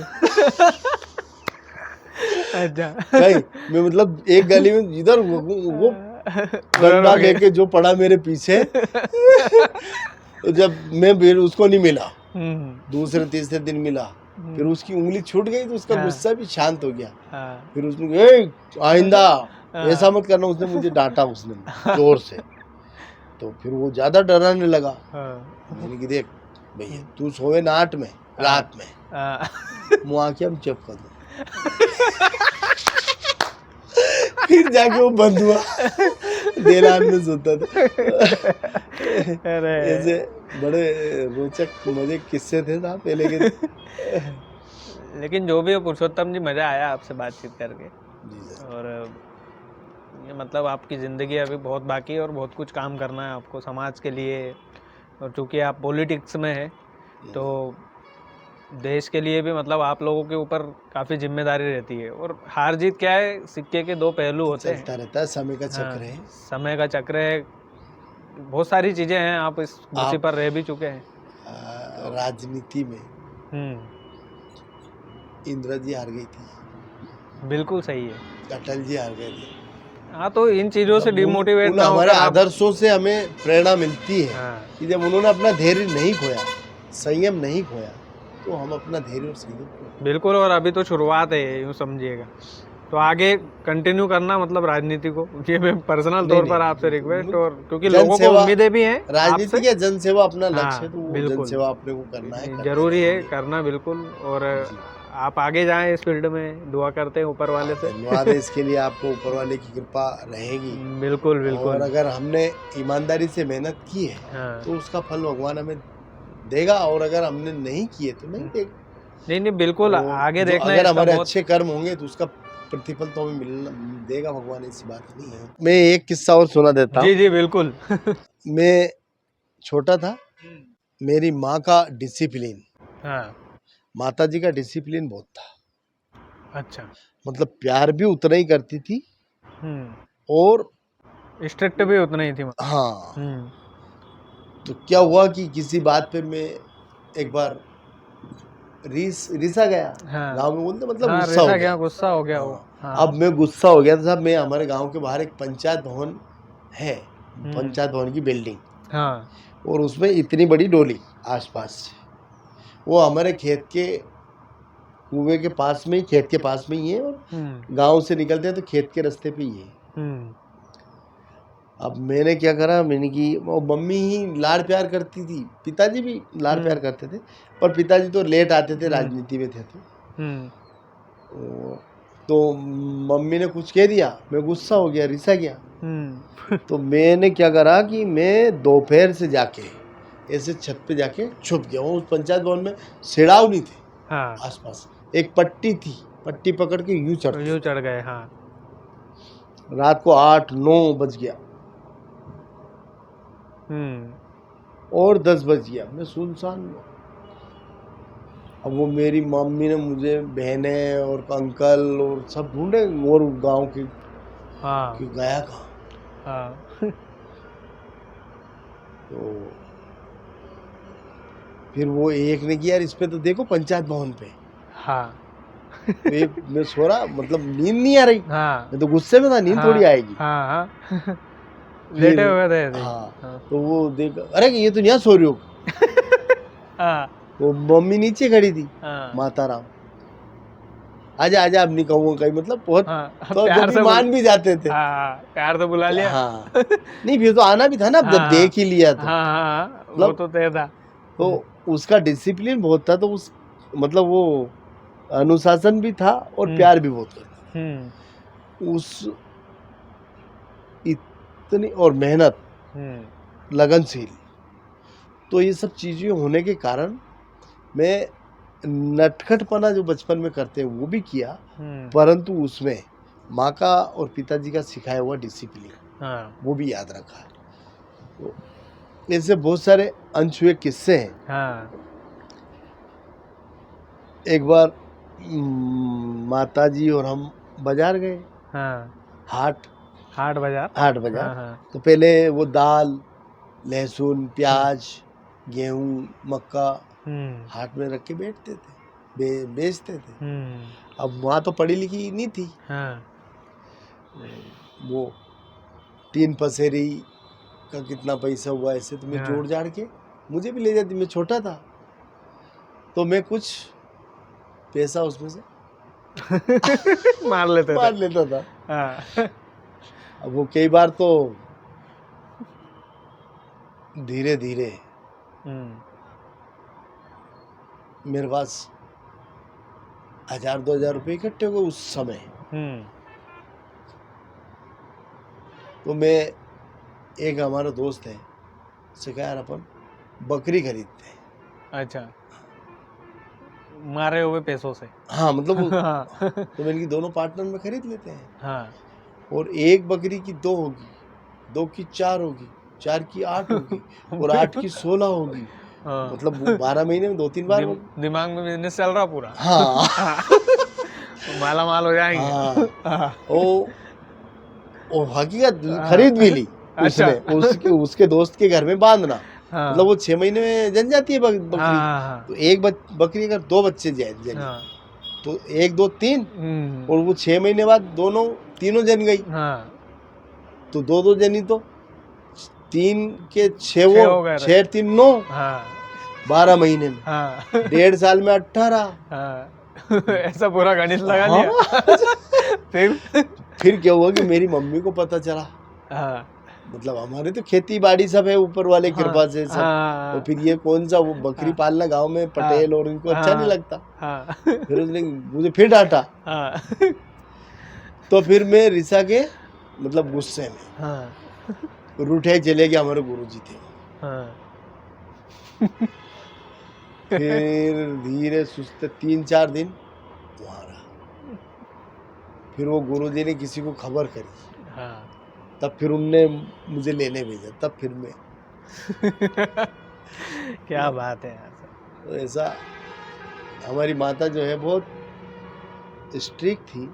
S1: अच्छा।
S2: नहीं मैं मतलब एक गली में जिधर वो
S1: बुरा
S2: डंडा
S1: हो गया।
S2: लेके जो पड़ा मेरे पीछे, तो जब मैं फिर उसको नहीं मिला, दूसरे तीसरे दिन मिला, फिर उसकी उंगली छूट गई तो उसका
S1: हाँ।
S2: गुस्सा भी शांत हो गया।
S1: हाँ
S2: फिर उसने ए आइंदा
S1: हाँ।
S2: ऐसा मत करना, उसने मुझे डांटा उसने जोर से। तो फिर वो ज्यादा डराने लगा।
S1: हाँ
S2: मैंने कि देख भैया, तू सोए नाट में रात में,
S1: हाँ।
S2: मुँह आके हम चुप कर दो। फिर जाके वो बंद हुआ, देलान में सोता था।
S1: अरे
S2: ऐसे बड़े रोचक मजे किस्से थे साहब पहले के।
S1: लेकिन जो भी हो पुरुषोत्तम जी, मजा आया आपसे बातचीत करके।
S2: जी सर।
S1: और ये मतलब आपकी ज़िंदगी अभी बहुत बाकी है और बहुत कुछ काम करना है आपको समाज के लिए। और चूंकि आप पॉलिटिक्स में हैं तो देश के लिए भी मतलब आप लोगों के ऊपर काफ़ी जिम्मेदारी रहती है। और हार जीत क्या है, सिक्के के दो पहलू होते हैं।
S2: चलता रहता है, समय का
S1: हाँ,
S2: चक्र है।
S1: समय का चक्र है। बहुत सारी चीज़ें हैं, आप इस कुर्सी
S2: आप
S1: पर रह भी चुके हैं।
S2: राजनीति में
S1: हम्म,
S2: इंदिरा जी हार गई थी,
S1: बिल्कुल सही है।
S2: अटल जी हार गए थे।
S1: हाँ, तो इन चीज़ों से डिमोटिवेट
S2: उन
S1: ना
S2: हमारे
S1: होकर आप।
S2: आदर्शों से हमें प्रेरणा मिलती है
S1: हाँ
S2: कि जब उन्होंने अपना धैर्य नहीं खोया, संयम नहीं खोया, तो हम अपना धैर्य और संयम को।
S1: बिल्कुल। और अभी तो शुरुआत है, यूँ समझिएगा। तो आगे कंटिन्यू करना मतलब राजनीति को, ये मैं पर्सनल तौर पर आपसे रिक्वेस्ट, और क्योंकि लोगों को
S2: जनसेवा,
S1: उम्मीदें भी हैं
S2: राजनीति
S1: आपसे।
S2: क्या जनसेवा अपना लक्ष्य है,
S1: हाँ
S2: तो वो
S1: बिल्कुल,
S2: जनसेवा अपने को करना है, करते
S1: जरूरी है
S2: रहेंगे।
S1: करना, बिल्कुल। और
S2: जी।
S1: आप आगे जाएं इस फील्ड में, दुआ करते हैं ऊपर वाले से।
S2: धन्यवाद है इसके लिए, आपको ऊपर वाले की कृपा रहेगी।
S1: बिल्कुल
S2: और
S1: बिल्कुल।
S2: अगर हमने ईमानदारी से मेहनत की है
S1: हाँ
S2: तो उसका फल भगवान हमें देगा, और अगर हमने नहीं किए तो नहीं देगा।
S1: नहीं नहीं, बिल्कुल
S2: और
S1: आगे
S2: जो
S1: देखना है
S2: अगर
S1: इसका
S2: हमारे
S1: बहुत।
S2: अच्छे कर्म होंगे तो उसका प्रतिफल तो हमें मिलना देगा भगवान, ऐसी बात नहीं है। मैं एक किस्सा और सुना देता
S1: जी
S2: हूँ।
S1: जी बिल्कुल।
S2: मैं छोटा था, मेरी माँ का डिसिप्लिन,
S1: हाँ
S2: माता जी का डिसिप्लिन बहुत था,
S1: अच्छा।
S2: मतलब प्यार भी उतना ही करती थी
S1: हम्म,
S2: और
S1: स्ट्रिक्ट भी उतना ही थी।
S2: हाँ।
S1: हम्म
S2: तो क्या हुआ कि किसी बात पे मैं एक बार रिसा गया,
S1: हाँ।
S2: गांव में बोलते मतलब
S1: हाँ,
S2: गुस्सा हो
S1: रिसा
S2: गया।
S1: गया, गुस्सा हो गया वो।
S2: हाँ।
S1: हाँ।
S2: अब मैं गुस्सा हो गया था साहब। मैं हमारे गांव के बाहर एक पंचायत भवन है, पंचायत भवन की बिल्डिंग,
S1: हाँ।
S2: और उसमें इतनी बड़ी डोली आसपास से, वो हमारे खेत के कुएं के पास में ही, खेत के पास में ही है, और गांव से निकलते हैं तो खेत के रास्ते पे ही है। अब मैंने क्या करा, मैंने की वो मम्मी ही लाड़ प्यार करती थी, पिताजी भी लाड़ प्यार करते थे, पर पिताजी तो लेट आते थे, राजनीति में थे तो मम्मी ने कुछ कह दिया, मैं गुस्सा हो गया, रिसा गया। तो मैंने क्या करा कि मैं दोपहर से जाके ऐसे छत पे जाके छुप गया। उस पंचायत भवन में सिड़ाव नहीं थे।
S1: हाँ।
S2: आसपास एक पट्टी थी, पट्टी पकड़ के यूं
S1: चढ़ गए। हाँ।
S2: रात को 8-9 बज गया और 10 बज गया, मैं सुनसान। अब वो मेरी मम्मी ने मुझे, बहनें और अंकल और सब ढूंढे, और गांव के कि गया कहाँ। तो फिर वो एक ने किया, यार इस पे तो देखो पंचायत भवन पे। मैं सो रहा, मतलब नींद नहीं आ रही। मैं तो गुस्से में था, नींद थोड़ी आएगी।
S1: लेटे हुए थे ऐसे ही।
S2: हाँ। तो वो देख, अरे ये तो यहाँ सो रही हो। वो मम्मी नीचे खड़ी थी, माता राम, आजा आजा, अब नहीं कहूँगा कहीं, मतलब बहुत तो
S1: प्यार से
S2: मान भी जाते थे।
S1: प्यार से बुला लिया।
S2: हाँ। नहीं, फिर तो आना भी था ना, अब जब देख ही लिया तो।
S1: वो तो तय था।
S2: तो उसका डिसिप्लिन बहुत था, तो उस मतलब वो अनुशासन भी था और प्यार भी बहुत करता। उस इतनी और मेहनत, लगनशील, तो ये सब चीजें होने के कारण मैं नटखटपना जो बचपन में करते हैं वो भी किया, परंतु उसमें माँ का और पिताजी का सिखाया हुआ डिसिप्लिन वो भी याद रखा। तो ऐसे बहुत सारे अनछुए किस्से हैं। एक बार माताजी और हम बाजार गए, हाट बाजार। तो पहले वो दाल, लहसुन, प्याज, गेहूं, मक्का हाट में रख के बैठते थे, बेचते थे। अब वहाँ तो पढ़ी लिखी नहीं थी। वो 3 पसेरी का कितना पैसा हुआ, ऐसे तो मैं जोड़ जाड़ के मुझे भी ले जाती, मैं छोटा था, तो मैं कुछ पैसा उसमें से मार लेता था। अब वो कई बार तो धीरे धीरे मेरे पास 1000-2000 रुपए इकट्ठे हो गए उस समय। तो मैं, एक हमारा दोस्त है, उससे कहा यार अपन बकरी खरीदते हैं।
S1: अच्छा, मारे हुए पैसों से।
S2: हाँ, मतलब तो मैंने की दोनों पार्टनर में खरीद लेते हैं। और एक बकरी की 2 होगी, 2 की 4 होगी, 4 की 8 होगी, और 8 की 16 होगी। मतलब 12 महीने में 2-3 बार
S1: दिमाग में बिजनेस चल रहा पूरा। माला माल हो जाएंगे।
S2: ओ हकीकत खरीद भी ली उसने, उसके दोस्त के घर में बांधना। मतलब वो 6 महीने में जन जाती है बकरी। तो एक बकरी अगर 2 बच्चे जन तो 1, 2, 3, और वो 6 महीने बाद तीनों जन गई। तो 2 जनी, तो 3 के 6 वो 6 3 9, 12 महीने में 1.5 साल में 18।
S1: ऐसा पूरा गणित लगा लिया।
S2: फिर क्या हुआ कि मेरी मम्मी को पता चला। मतलब हमारे तो खेती बाड़ी सब है ऊपर वाले कृपा से सब। तो फिर ये कौन सा वो बकरी पालना गांव में पटेल और इनको अच्छा नहीं लगता। फिर उसने मुझे फिर डांटा। तो फिर मैं रिसा के मतलब गुस्से में रूठे चले गए, हमारे गुरुजी थे। फिर धीरे सुस्ते 3-4 दिन वहाँ रहा। फिर वो गुरुजी ने किसी को खबर करी, तब फिर उनने मुझे लेने भेजा, तब फिर मैं
S1: क्या बात है यार।
S2: तो ऐसा हमारी माता जो है बहुत स्ट्रिक्ट थी,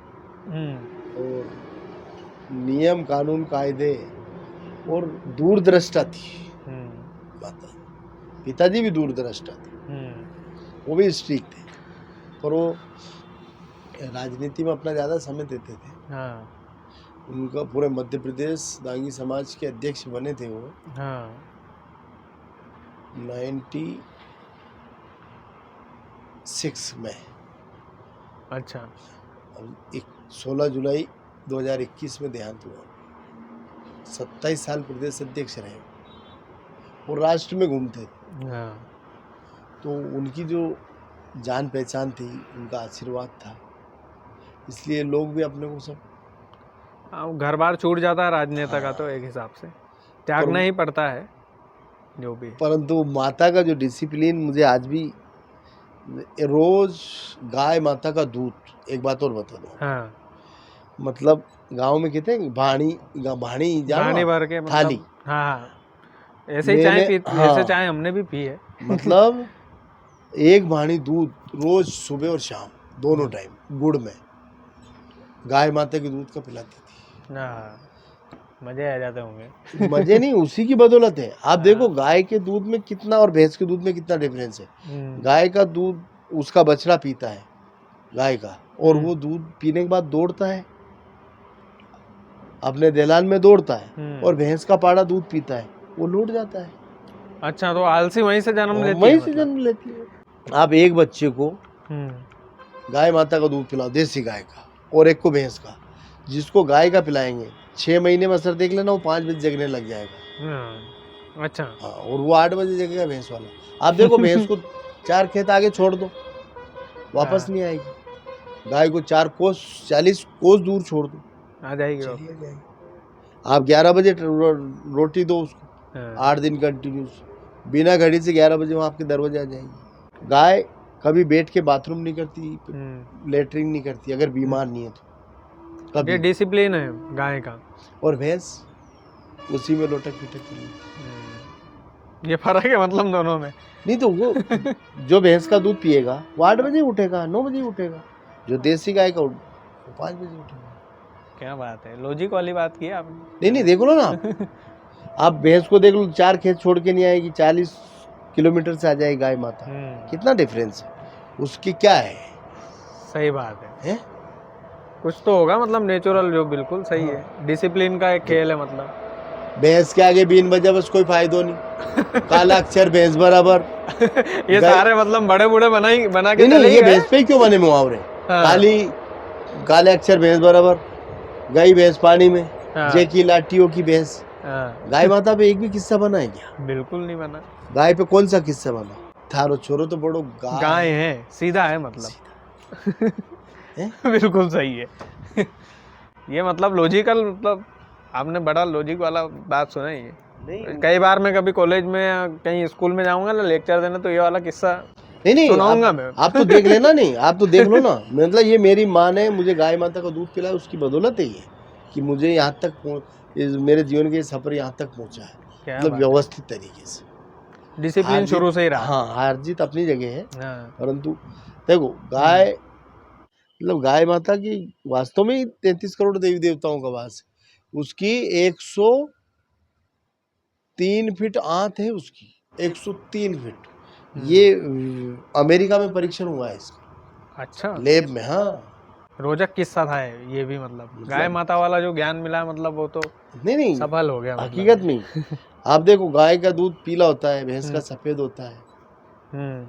S2: और नियम कानून कायदे और दूरदृष्टा थी माता। पिताजी भी दूरदृष्टा थे, वो भी स्ट्रिक्ट थे। पर वो राजनीति में अपना ज़्यादा समय देते थे।
S1: हाँ
S2: उनका पूरे मध्य प्रदेश दांगी समाज के अध्यक्ष बने थे वो
S1: हाँ
S2: 96 में।
S1: अच्छा।
S2: अब 16 जुलाई 2021 में देहांत हुआ। 27 साल प्रदेश अध्यक्ष रहे और राष्ट्र में घूमते थे।
S1: हाँ
S2: तो उनकी जो जान पहचान थी, उनका आशीर्वाद था, इसलिए लोग भी अपने को सब
S1: घर बार छूट जाता है राजनेता का तो एक हिसाब से त्यागना ही पड़ता है जो भी।
S2: परंतु माता का जो डिसिप्लिन मुझे आज भी, रोज गाय माता का दूध, एक बात और बता दो,
S1: हाँ
S2: मतलब गांव में कहते हैं भाणी जानो
S1: पानी
S2: आप?
S1: भर के
S2: थाली।
S1: मतलब हाँ ऐसे ही चाय पी,
S2: हाँ,
S1: ऐसे चाय हमने भी पी है।
S2: मतलब एक भाणी दूध रोज सुबह और शाम दोनों टाइम गुड़ में गाय माता के दूध का पिलाती थी।
S1: हाँ मजे आ जाते होंगे।
S2: मजे नहीं, उसी की बदौलत है। आप देखो गाय के दूध में कितना और भैंस के दूध में कितना डिफरेंस है। गाय का दूध उसका बछड़ा पीता है गाय का, और वो दूध पीने के बाद दौड़ता है, अपने दलान में दौड़ता है, और भैंस का पाड़ा दूध पीता है, वो लौट जाता है।
S1: अच्छा तो आलसी वहीं से जन्म लेती है?
S2: वहीं से जन्म लेती है। आप एक बच्चे को
S1: हम्म
S2: गाय माता का दूध पिलाओ, देसी गाय का, और एक को भैंस का। जिसको गाय का पिलाएंगे 6 महीने में असर देख लेना, वो 5 बजे जगने लग जाएगा।
S1: अच्छा
S2: हाँ, और वो 8 बजे जगेगा भैंस वाला। आप देखो भैंस को 4 खेत आगे छोड़ दो, वापस नहीं आएगी। गाय को 4 कोस 40 कोस दूर छोड़ दो,
S1: आ जाएगी
S2: चली आ जाएगी। आप 11 बजे रोटी दो उसको, 8 दिन कंटिन्यूस, बिना घड़ी से 11 बजे वहाँ आपके दरवाजे आ जाएगी। गाय कभी बैठ के बाथरूम नहीं करती, लेटरिन नहीं करती अगर बीमार नहीं है तो।
S1: ये डिसिप्लिन है गाय का।
S2: और भैंस उसी में लोटक पिटक कर।
S1: ये फर्क है मतलब दोनों में?
S2: नहीं तो वो जो भैंस का दूध पिएगा वो 8 बजे उठेगा, 9 बजे उठेगा। जो देसी गाय का वो 5 बजे उठेगा।
S1: क्या बात है, लॉजिक वाली बात की आपने।
S2: नहीं देख लो ना आप भैंस को देख लो, 4 खेत छोड़ के नहीं आएगी, 40 किलोमीटर से आ जाएगी गाय माता। कितना डिफरेंस है उसकी, क्या है?
S1: सही बात है? कुछ तो होगा मतलब नेचुरल, जो बिल्कुल सही है। डिसिप्लिन का एक खेल है मतलब।
S2: भैंस के आगे बीन बजा बस कोई फायदा नहीं। काला अक्षर भैंस बराबर।
S1: ये सारे मतलब बड़े बूढ़े बना के
S2: नहीं, ये भैंस पे क्यों बने मुहावरे? काले अक्षर भैंस बराबर, गई भैंस पानी में, जे की लाठियों की भैंस। गाय माता पे एक भी किस्सा बना है क्या?
S1: बिल्कुल नहीं बना।
S2: गाय पे कौन सा किस्सा बना? थारो छोरो तो बड़ो
S1: गाय है, सीधा है मतलब। बिल्कुल सही है। ये मतलब लॉजिकल, मतलब आपने बड़ा लॉजिक वाला बात सुना ही है। कई बार मैं कभी कॉलेज में या कहीं स्कूल में जाऊंगा ना लेक्चर देने, तो ये वाला किस्सा
S2: नहीं
S1: सुनाऊंगा मैं।
S2: आप तो देख लेना, नहीं आप तो देख लो ना। मतलब ये मेरी माँ ने मुझे गाय माता का दूध पिलाया, उसकी बदौलत है ये कि मुझे यहाँ तक, मेरे जीवन के सफर यहाँ तक पहुँचा है, मतलब व्यवस्थित तरीके से।
S1: डिसिप्लिन शुरू से ही रहा।
S2: हाँ, हार जीत अपनी जगह है, परंतु देखो गाय, मतलब गाय माता की वास्तव में 33 करोड़ देवी देवताओं का वास है। उसकी 103 फीट आंत है उसकी, 103 फीट। ये अमेरिका में परीक्षण हुआ है इसका।
S1: अच्छा,
S2: लैब में। हाँ,
S1: रोचक किस्सा था ये भी। मतलब गाय माता वाला जो ज्ञान मिला, मतलब वो तो
S2: नहीं
S1: सफल हो गया
S2: हकीकत में। आप देखो गाय का दूध पीला होता है, भैंस का सफेद होता है।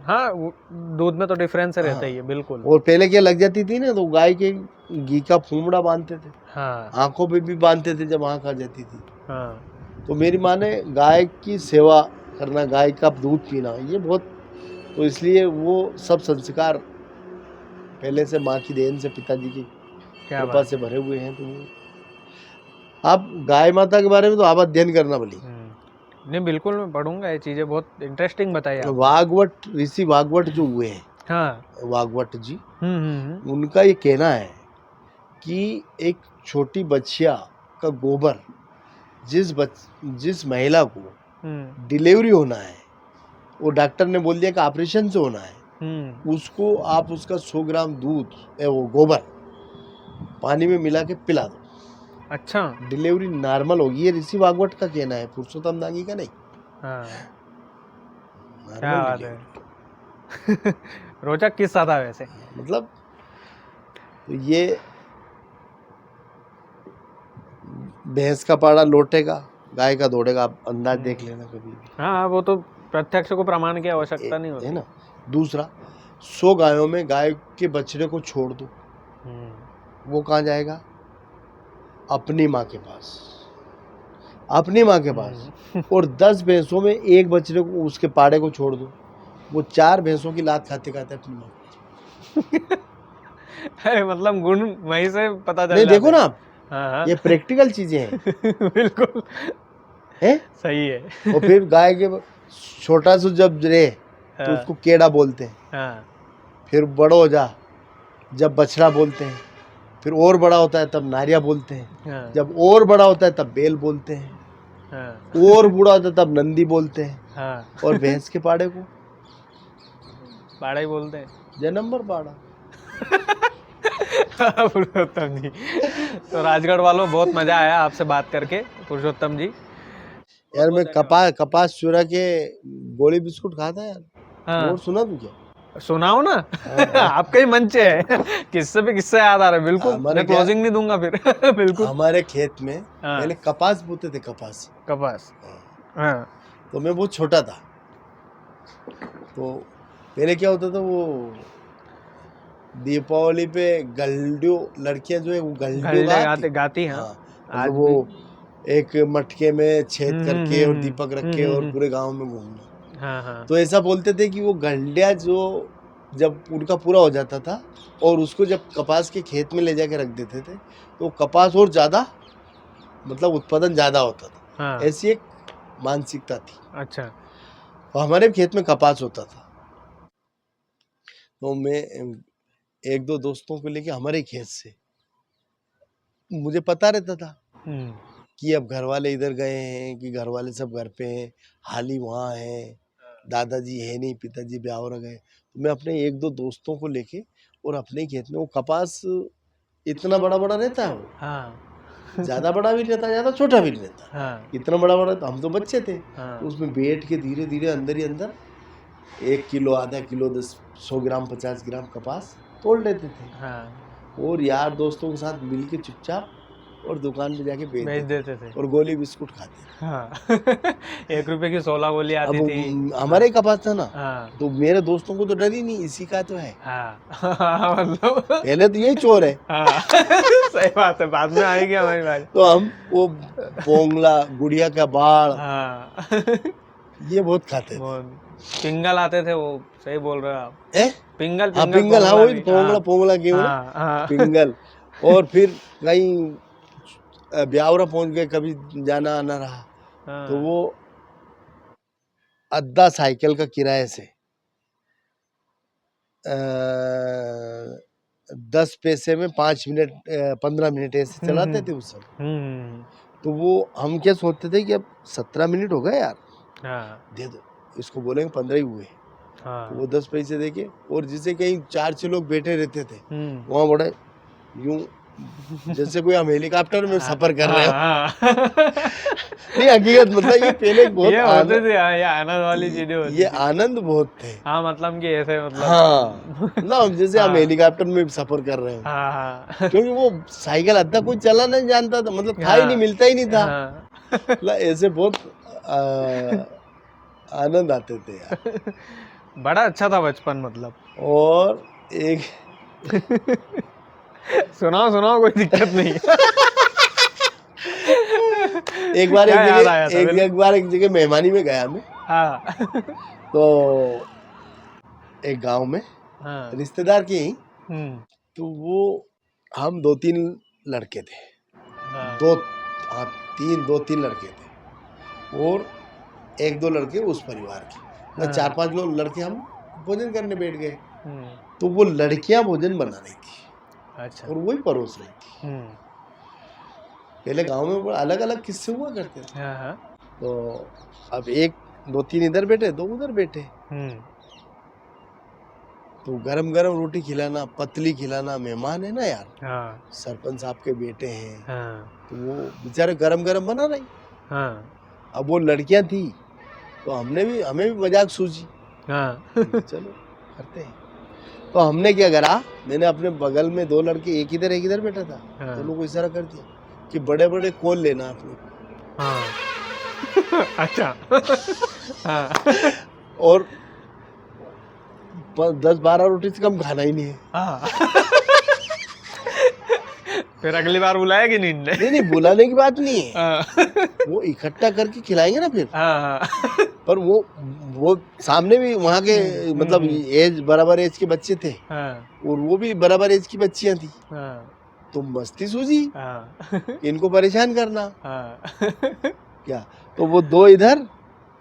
S1: हाँ, दूध में तो डिफरेंस रहता ही है बिल्कुल।
S2: और पहले क्या लग जाती थी ना, तो गाय के घी का फूमड़ा बांधते थे।
S1: हाँ,
S2: आंखों पे भी बांधते थे जब आंख आ जाती थी।
S1: हाँ।
S2: तो मेरी माँ ने गाय की सेवा करना, गाय का दूध पीना, ये बहुत, तो इसलिए वो सब संस्कार पहले से माँ की देन से, पिताजी की कृपा से भरे हुए हैं। तो आप गाय माता के बारे में तो आप अध्ययन करना भली।
S1: नहीं बिल्कुल, मैं पढ़ूंगा ये चीजें, बहुत इंटरेस्टिंग बताई आप।
S2: वाघवट, ऋषि वाघवट जो हुए हैं,
S1: हाँ,
S2: वाघवट जी, उनका ये कहना है कि एक छोटी बच्चिया का गोबर, जिस महिला को डिलीवरी होना है, वो डॉक्टर ने बोल दिया कि ऑपरेशन से होना है, उसको आप उसका 100 ग्राम दूध, वो गोबर पानी में मिला के पिला दो। अच्छा, डिलीवरी नॉर्मल होगी। ये ऋषि वाघवट का कहना है, पुरुषोत्तम दांगी का नहीं।
S1: हाँ, क्या बात है। रोचक किस्सा था वैसे।
S2: मतलब तो ये भैंस का पाड़ा लौटेगा, गाय का दौड़ेगा, आप अंदाज देख लेना कभी भी।
S1: हाँ, वो तो प्रत्यक्ष को प्रमाण की आवश्यकता नहीं
S2: है
S1: होती।
S2: ना। दूसरा, 100 गायों में गाय के बछड़े को छोड़ दो, वो कहाँ जाएगा? अपनी माँ के पास, अपनी माँ के पास। और 10 भैंसों में एक बछड़े को, उसके पाड़े को छोड़ दो, वो 4 भैंसों की लात खाते खाते अपनी माँ के पास।
S1: अरे मतलब गुण वहीं से पता चल
S2: नहीं, देखो
S1: जाते
S2: ना
S1: हैं।
S2: आप,
S1: हाँ,
S2: ये प्रैक्टिकल चीजें हैं।
S1: बिल्कुल
S2: हैं?
S1: सही है।
S2: और फिर गाय के छोटा सा जब रहे तो
S1: हाँ,
S2: उसको केड़ा बोलते हैं,
S1: हाँ,
S2: फिर बड़ो हो जा जब बछड़ा बोलते हैं, फिर और बड़ा होता है तब नारिया बोलते हैं,
S1: हाँ,
S2: जब और बड़ा होता है तब बेल बोलते हैं,
S1: हाँ,
S2: और बूढ़ा होता है तब नंदी बोलते हैं।
S1: हाँ,
S2: और भैंस के पाड़े को
S1: पाड़ा ही बोलते हैं।
S2: जनम्बर पाड़ा।
S1: पुरुषोत्तम जी, तो राजगढ़ वालों बहुत मजा आया आपसे बात करके पुरुषोत्तम जी।
S2: यार मैं कपास चुरा के गोली बिस्कुट खाता यार,
S1: हाँ,
S2: और सुना तू क्या?
S1: सुनाओ ना।
S2: हाँ,
S1: आपका ही मंच है, किससे पे किससे याद आ रहा है। बिल्कुल,
S2: हमारे
S1: मैं
S2: क्या,
S1: क्लोजिंग नहीं दूंगा फिर। बिल्कुल।
S2: हमारे खेत में
S1: हाँ,
S2: पहले कपास बोते थे, कपास।
S1: कपास।
S2: हाँ,
S1: हाँ,
S2: तो मैं बहुत छोटा था, तो पहले क्या होता था, वो दीपावली पे गलडियों, लड़कियां जो है वो गलडियों
S1: घल्ले
S2: गाती।
S1: गाती। हाँ,
S2: हाँ,
S1: आज
S2: मतलब वो एक मटके में छेद करके और
S1: हम्म,
S2: दीपक रख के और पूरे गांव में घूमना।
S1: हाँ, हाँ,
S2: तो ऐसा बोलते थे कि वो गंडिया जो जब उनका पूरा हो जाता था और उसको जब कपास के खेत में ले जाके रख देते थे तो कपास और ज़्यादा, मतलब उत्पादन ज़्यादा होता था।
S1: हाँ,
S2: ऐसी एक मानसिकता थी।
S1: अच्छा,
S2: तो हमारे खेत में कपास होता था, तो मैं एक दो दोस्तों को लेके हमारे खेत से, मुझे पता रहता था
S1: हम्म,
S2: कि अब घर वाले इधर गए हैं, कि घर वाले सब घर पे हैं, हाली वहाँ है, दादाजी है नहीं, पिताजी ब्याह गए। तो मैं अपने एक दो दोस्तों को लेके और अपने ही खेत में, वो कपास इतना बड़ा बड़ा रहता है, वो
S1: हाँ,
S2: ज्यादा बड़ा भी नहीं रहता, ज्यादा छोटा भी नहीं रहता,
S1: हाँ,
S2: इतना बड़ा बड़ा। तो हम तो बच्चे थे,
S1: हाँ,
S2: तो उसमें बैठ के धीरे धीरे अंदर ही अंदर 1 किलो, आधा किलो, 100 ग्राम, 50 ग्राम कपास तोड़ लेते थे।
S1: हाँ,
S2: और यार दोस्तों के साथ मिल के चुपचाप और दुकान पे जाके बेच
S1: बेच
S2: देते
S1: देते थे।
S2: और गोली बिस्कुट खाते थे।
S1: हाँ। 1 रुपए की 16 गोली
S2: अब
S1: आती थी।
S2: हमारे ही कपास था ना,
S1: हाँ,
S2: तो मेरे दोस्तों को तो डर ही नहीं, इसी का तो है,
S1: हाँ, मतलब
S2: पहले तो यही चोर है।
S1: हाँ। सही बात है, बाद में आएगी हमारी बारी।
S2: तो हम वो पोंगला, गुड़िया का बाड़,
S1: हाँ।
S2: ये बहुत खाते थे।
S1: वो पिंगल आते थे, वो सही बोल रहे हो आप।
S2: ए?
S1: पिंगल
S2: हाँ
S1: पिंगल
S2: पिंगल, हाँ
S1: पोंगला
S2: वही
S1: भी।
S2: पोंगला,
S1: हाँ,
S2: पोंगला गेहूं ना,
S1: हाँ, हाँ,
S2: पिंगल। और फिर कहीं ब्यावरा पहुंच गए, कभी जाना आना रहा, तो
S1: हाँ,
S2: वो अद्धा साइकिल का किराए से 10 पैसे में 5 मिनट, 15 मिनट ऐसे चलाते थे उस समय।
S1: हम्म,
S2: तो वो हम क्या सोचते थे कि अब 17 मिनट हो गए यार,
S1: हाँ,
S2: दे दो, इसको बोलेंगे 15 ही हुए। तो वो
S1: हाँ,
S2: 10 पैसे देके, और जिसे कहीं 4-6 लोग बैठे रहते थे,
S1: हम्म,
S2: वहाँ बड़े यूं, जैसे कोई हम हेलीकॉप्टर में सफर कर रहे हो।
S1: हाँ,
S2: नहीं, हकीकत मतलब ये पहले बहुत
S1: ये होते थे। हाँ, ये आनंद वाली चीजें होती
S2: ये
S1: थी।
S2: आनंद बहुत थे।
S1: हाँ, मतलब कि ऐसे, मतलब
S2: हाँ, मतलब हम जैसे हम
S1: हाँ,
S2: हेलीकॉप्टर में सफर कर रहे हो,
S1: हाँ, हाँ,
S2: क्योंकि वो साइकिल अद्धा कोई चला नहीं जानता था, मतलब था ही नहीं,
S1: हाँ,
S2: मिलता ही नहीं था।
S1: हाँ।
S2: मतलब ऐसे बहुत आनंद आते थे यार।
S1: बड़ा अच्छा था बचपन, मतलब।
S2: और एक
S1: सुनाओ सुनाओ, कोई दिक्कत नहीं है।
S2: एक बार
S1: क्या
S2: एक
S1: याद आया था,
S2: जगह, एक बार एक जगह मेहमानी में गया मैं,
S1: हाँ,
S2: तो एक गांव में
S1: हाँ,
S2: रिश्तेदार के ही,
S1: हम्म,
S2: तो वो हम 2-3 लड़के थे,
S1: हाँ,
S2: दो, हाँ, 2-3 लड़के थे, और 1-2 लड़के उस परिवार के, मतलब
S1: हाँ,
S2: 4-5 लोग लड़के हम भोजन करने बैठ गए।
S1: हम्म,
S2: तो वो लड़कियां भोजन बना रही थी
S1: अच्छा,
S2: और वही परोस रही थी।
S1: हम्म,
S2: पहले गांव में अलग अलग किस्से हुआ करते थे।
S1: हाँ, हाँ,
S2: तो अब 1-2-3 इधर बैठे, 2 उधर बैठे,
S1: हम्म,
S2: तो गरम गरम रोटी खिलाना, पतली खिलाना, मेहमान है ना यार,
S1: हाँ,
S2: सरपंच साहब के बेटे हैं,
S1: हाँ,
S2: तो वो बेचारे गरम गरम बना रही।
S1: हाँ,
S2: अब वो लड़कियां थी, तो हमें भी मजाक सूझी,
S1: हाँ,
S2: हमने कहा, चलो करते हैं। तो हमने क्या करा, मैंने अपने बगल में 2 लड़के, एक इधर बैठा था,
S1: हाँ।
S2: दोनों को इशारा कर दिया कि बड़े बड़े कौन लेना आपने।
S1: हाँ अच्छा हाँ
S2: और 10-12 रोटी से कम खाना ही नहीं है।
S1: हाँ फिर अगली बार बुलाया कि नहीं इनने?
S2: नहीं बुलाने की बात नहीं है,
S1: हाँ
S2: वो इकट्ठा करके खिलाएंगे ना फिर।
S1: हाँ
S2: पर वो सामने भी वहाँ के मतलब एज बराबर एज के बच्चे थे,
S1: हाँ
S2: और वो भी बराबर एज की बच्चियां थी।
S1: हाँ
S2: तो मस्ती सूझी
S1: हाँ
S2: कि इनको परेशान करना
S1: हाँ
S2: क्या। तो वो 2 इधर,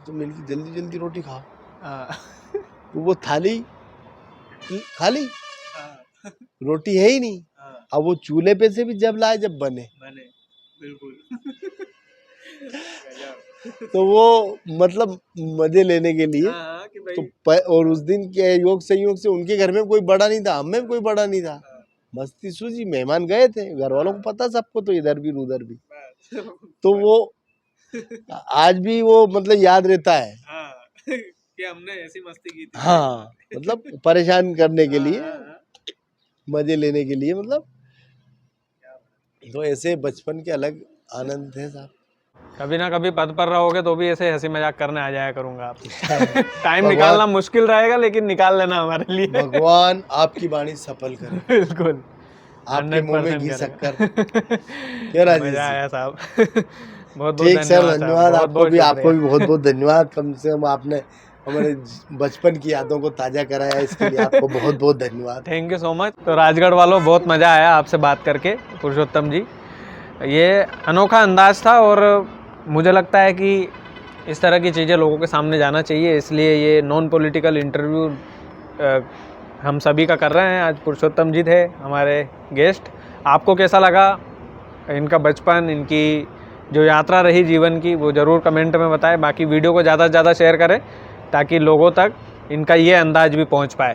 S2: तो मिलके जल्दी जल्दी रोटी खाओ।
S1: हाँ
S2: तो वो थाली खाली,
S1: हाँ
S2: रोटी है ही नहीं।
S1: हाँ
S2: अब वो चूल्हे पे से भी जब लाए जब बने,
S1: बिल्कुल
S2: तो वो मतलब मजे लेने के लिए।
S1: हाँ कि भाई
S2: तो और उस दिन के योग संयोग से उनके घर में कोई बड़ा नहीं था, हमें कोई बड़ा नहीं था, मस्ती सूझी, मेहमान गए थे, घर वालों को पता सबको, तो इधर भी उधर भी। तो वो आज भी वो मतलब याद रहता है
S1: हाँ कि हमने ऐसी मस्ती की थी।
S2: हाँ, मतलब परेशान करने के लिए, मजे लेने के लिए, मतलब। तो ऐसे बचपन के अलग आनंद थे साहब।
S1: कभी ना कभी पद पर रहोगे तो भी ऐसे हंसी मजाक करने आ जाया करूंगा आप। टाइम
S2: भगवान-
S1: निकालना मुश्किल रहेगा लेकिन निकाल लेना हमारे लिए।
S2: भगवान आपकी वाणी सफल करे,
S1: बिल्कुल
S2: आपके मुंह में
S1: 100%
S2: घी
S1: करेगा।
S2: शक्कर। क्या राजेश
S1: मजा
S2: जी?
S1: आया साहब बहुत बहुत
S2: ठीक सर,
S1: धन्यवाद साहब,
S2: धन्यवाद
S1: बहुत
S2: आपको
S1: बहुत
S2: भी, आपको भी
S1: शुक्रिया।
S2: बहुत बहुत धन्यवाद। कम से कम आपने हमारे बचपन की यादों को ताजा कराया, इसके लिए आपको बहुत बहुत धन्यवाद।
S1: Thank you so much. तो राजगढ़ वालों, बहुत मज़ा आया आपसे बात करके पुरुषोत्तम जी। ये अनोखा अंदाज था और मुझे लगता है कि इस तरह की चीज़ें लोगों के सामने जाना चाहिए, इसलिए ये नॉन पॉलिटिकल इंटरव्यू हम सभी का कर रहे हैं। आज पुरुषोत्तम जी थे हमारे गेस्ट। आपको कैसा लगा इनका बचपन, इनकी जो यात्रा रही जीवन की, वो ज़रूर कमेंट में बताएं। बाकी वीडियो को ज़्यादा से ज़्यादा शेयर करें ताकि लोगों तक इनका ये अंदाज भी पहुंच पाए।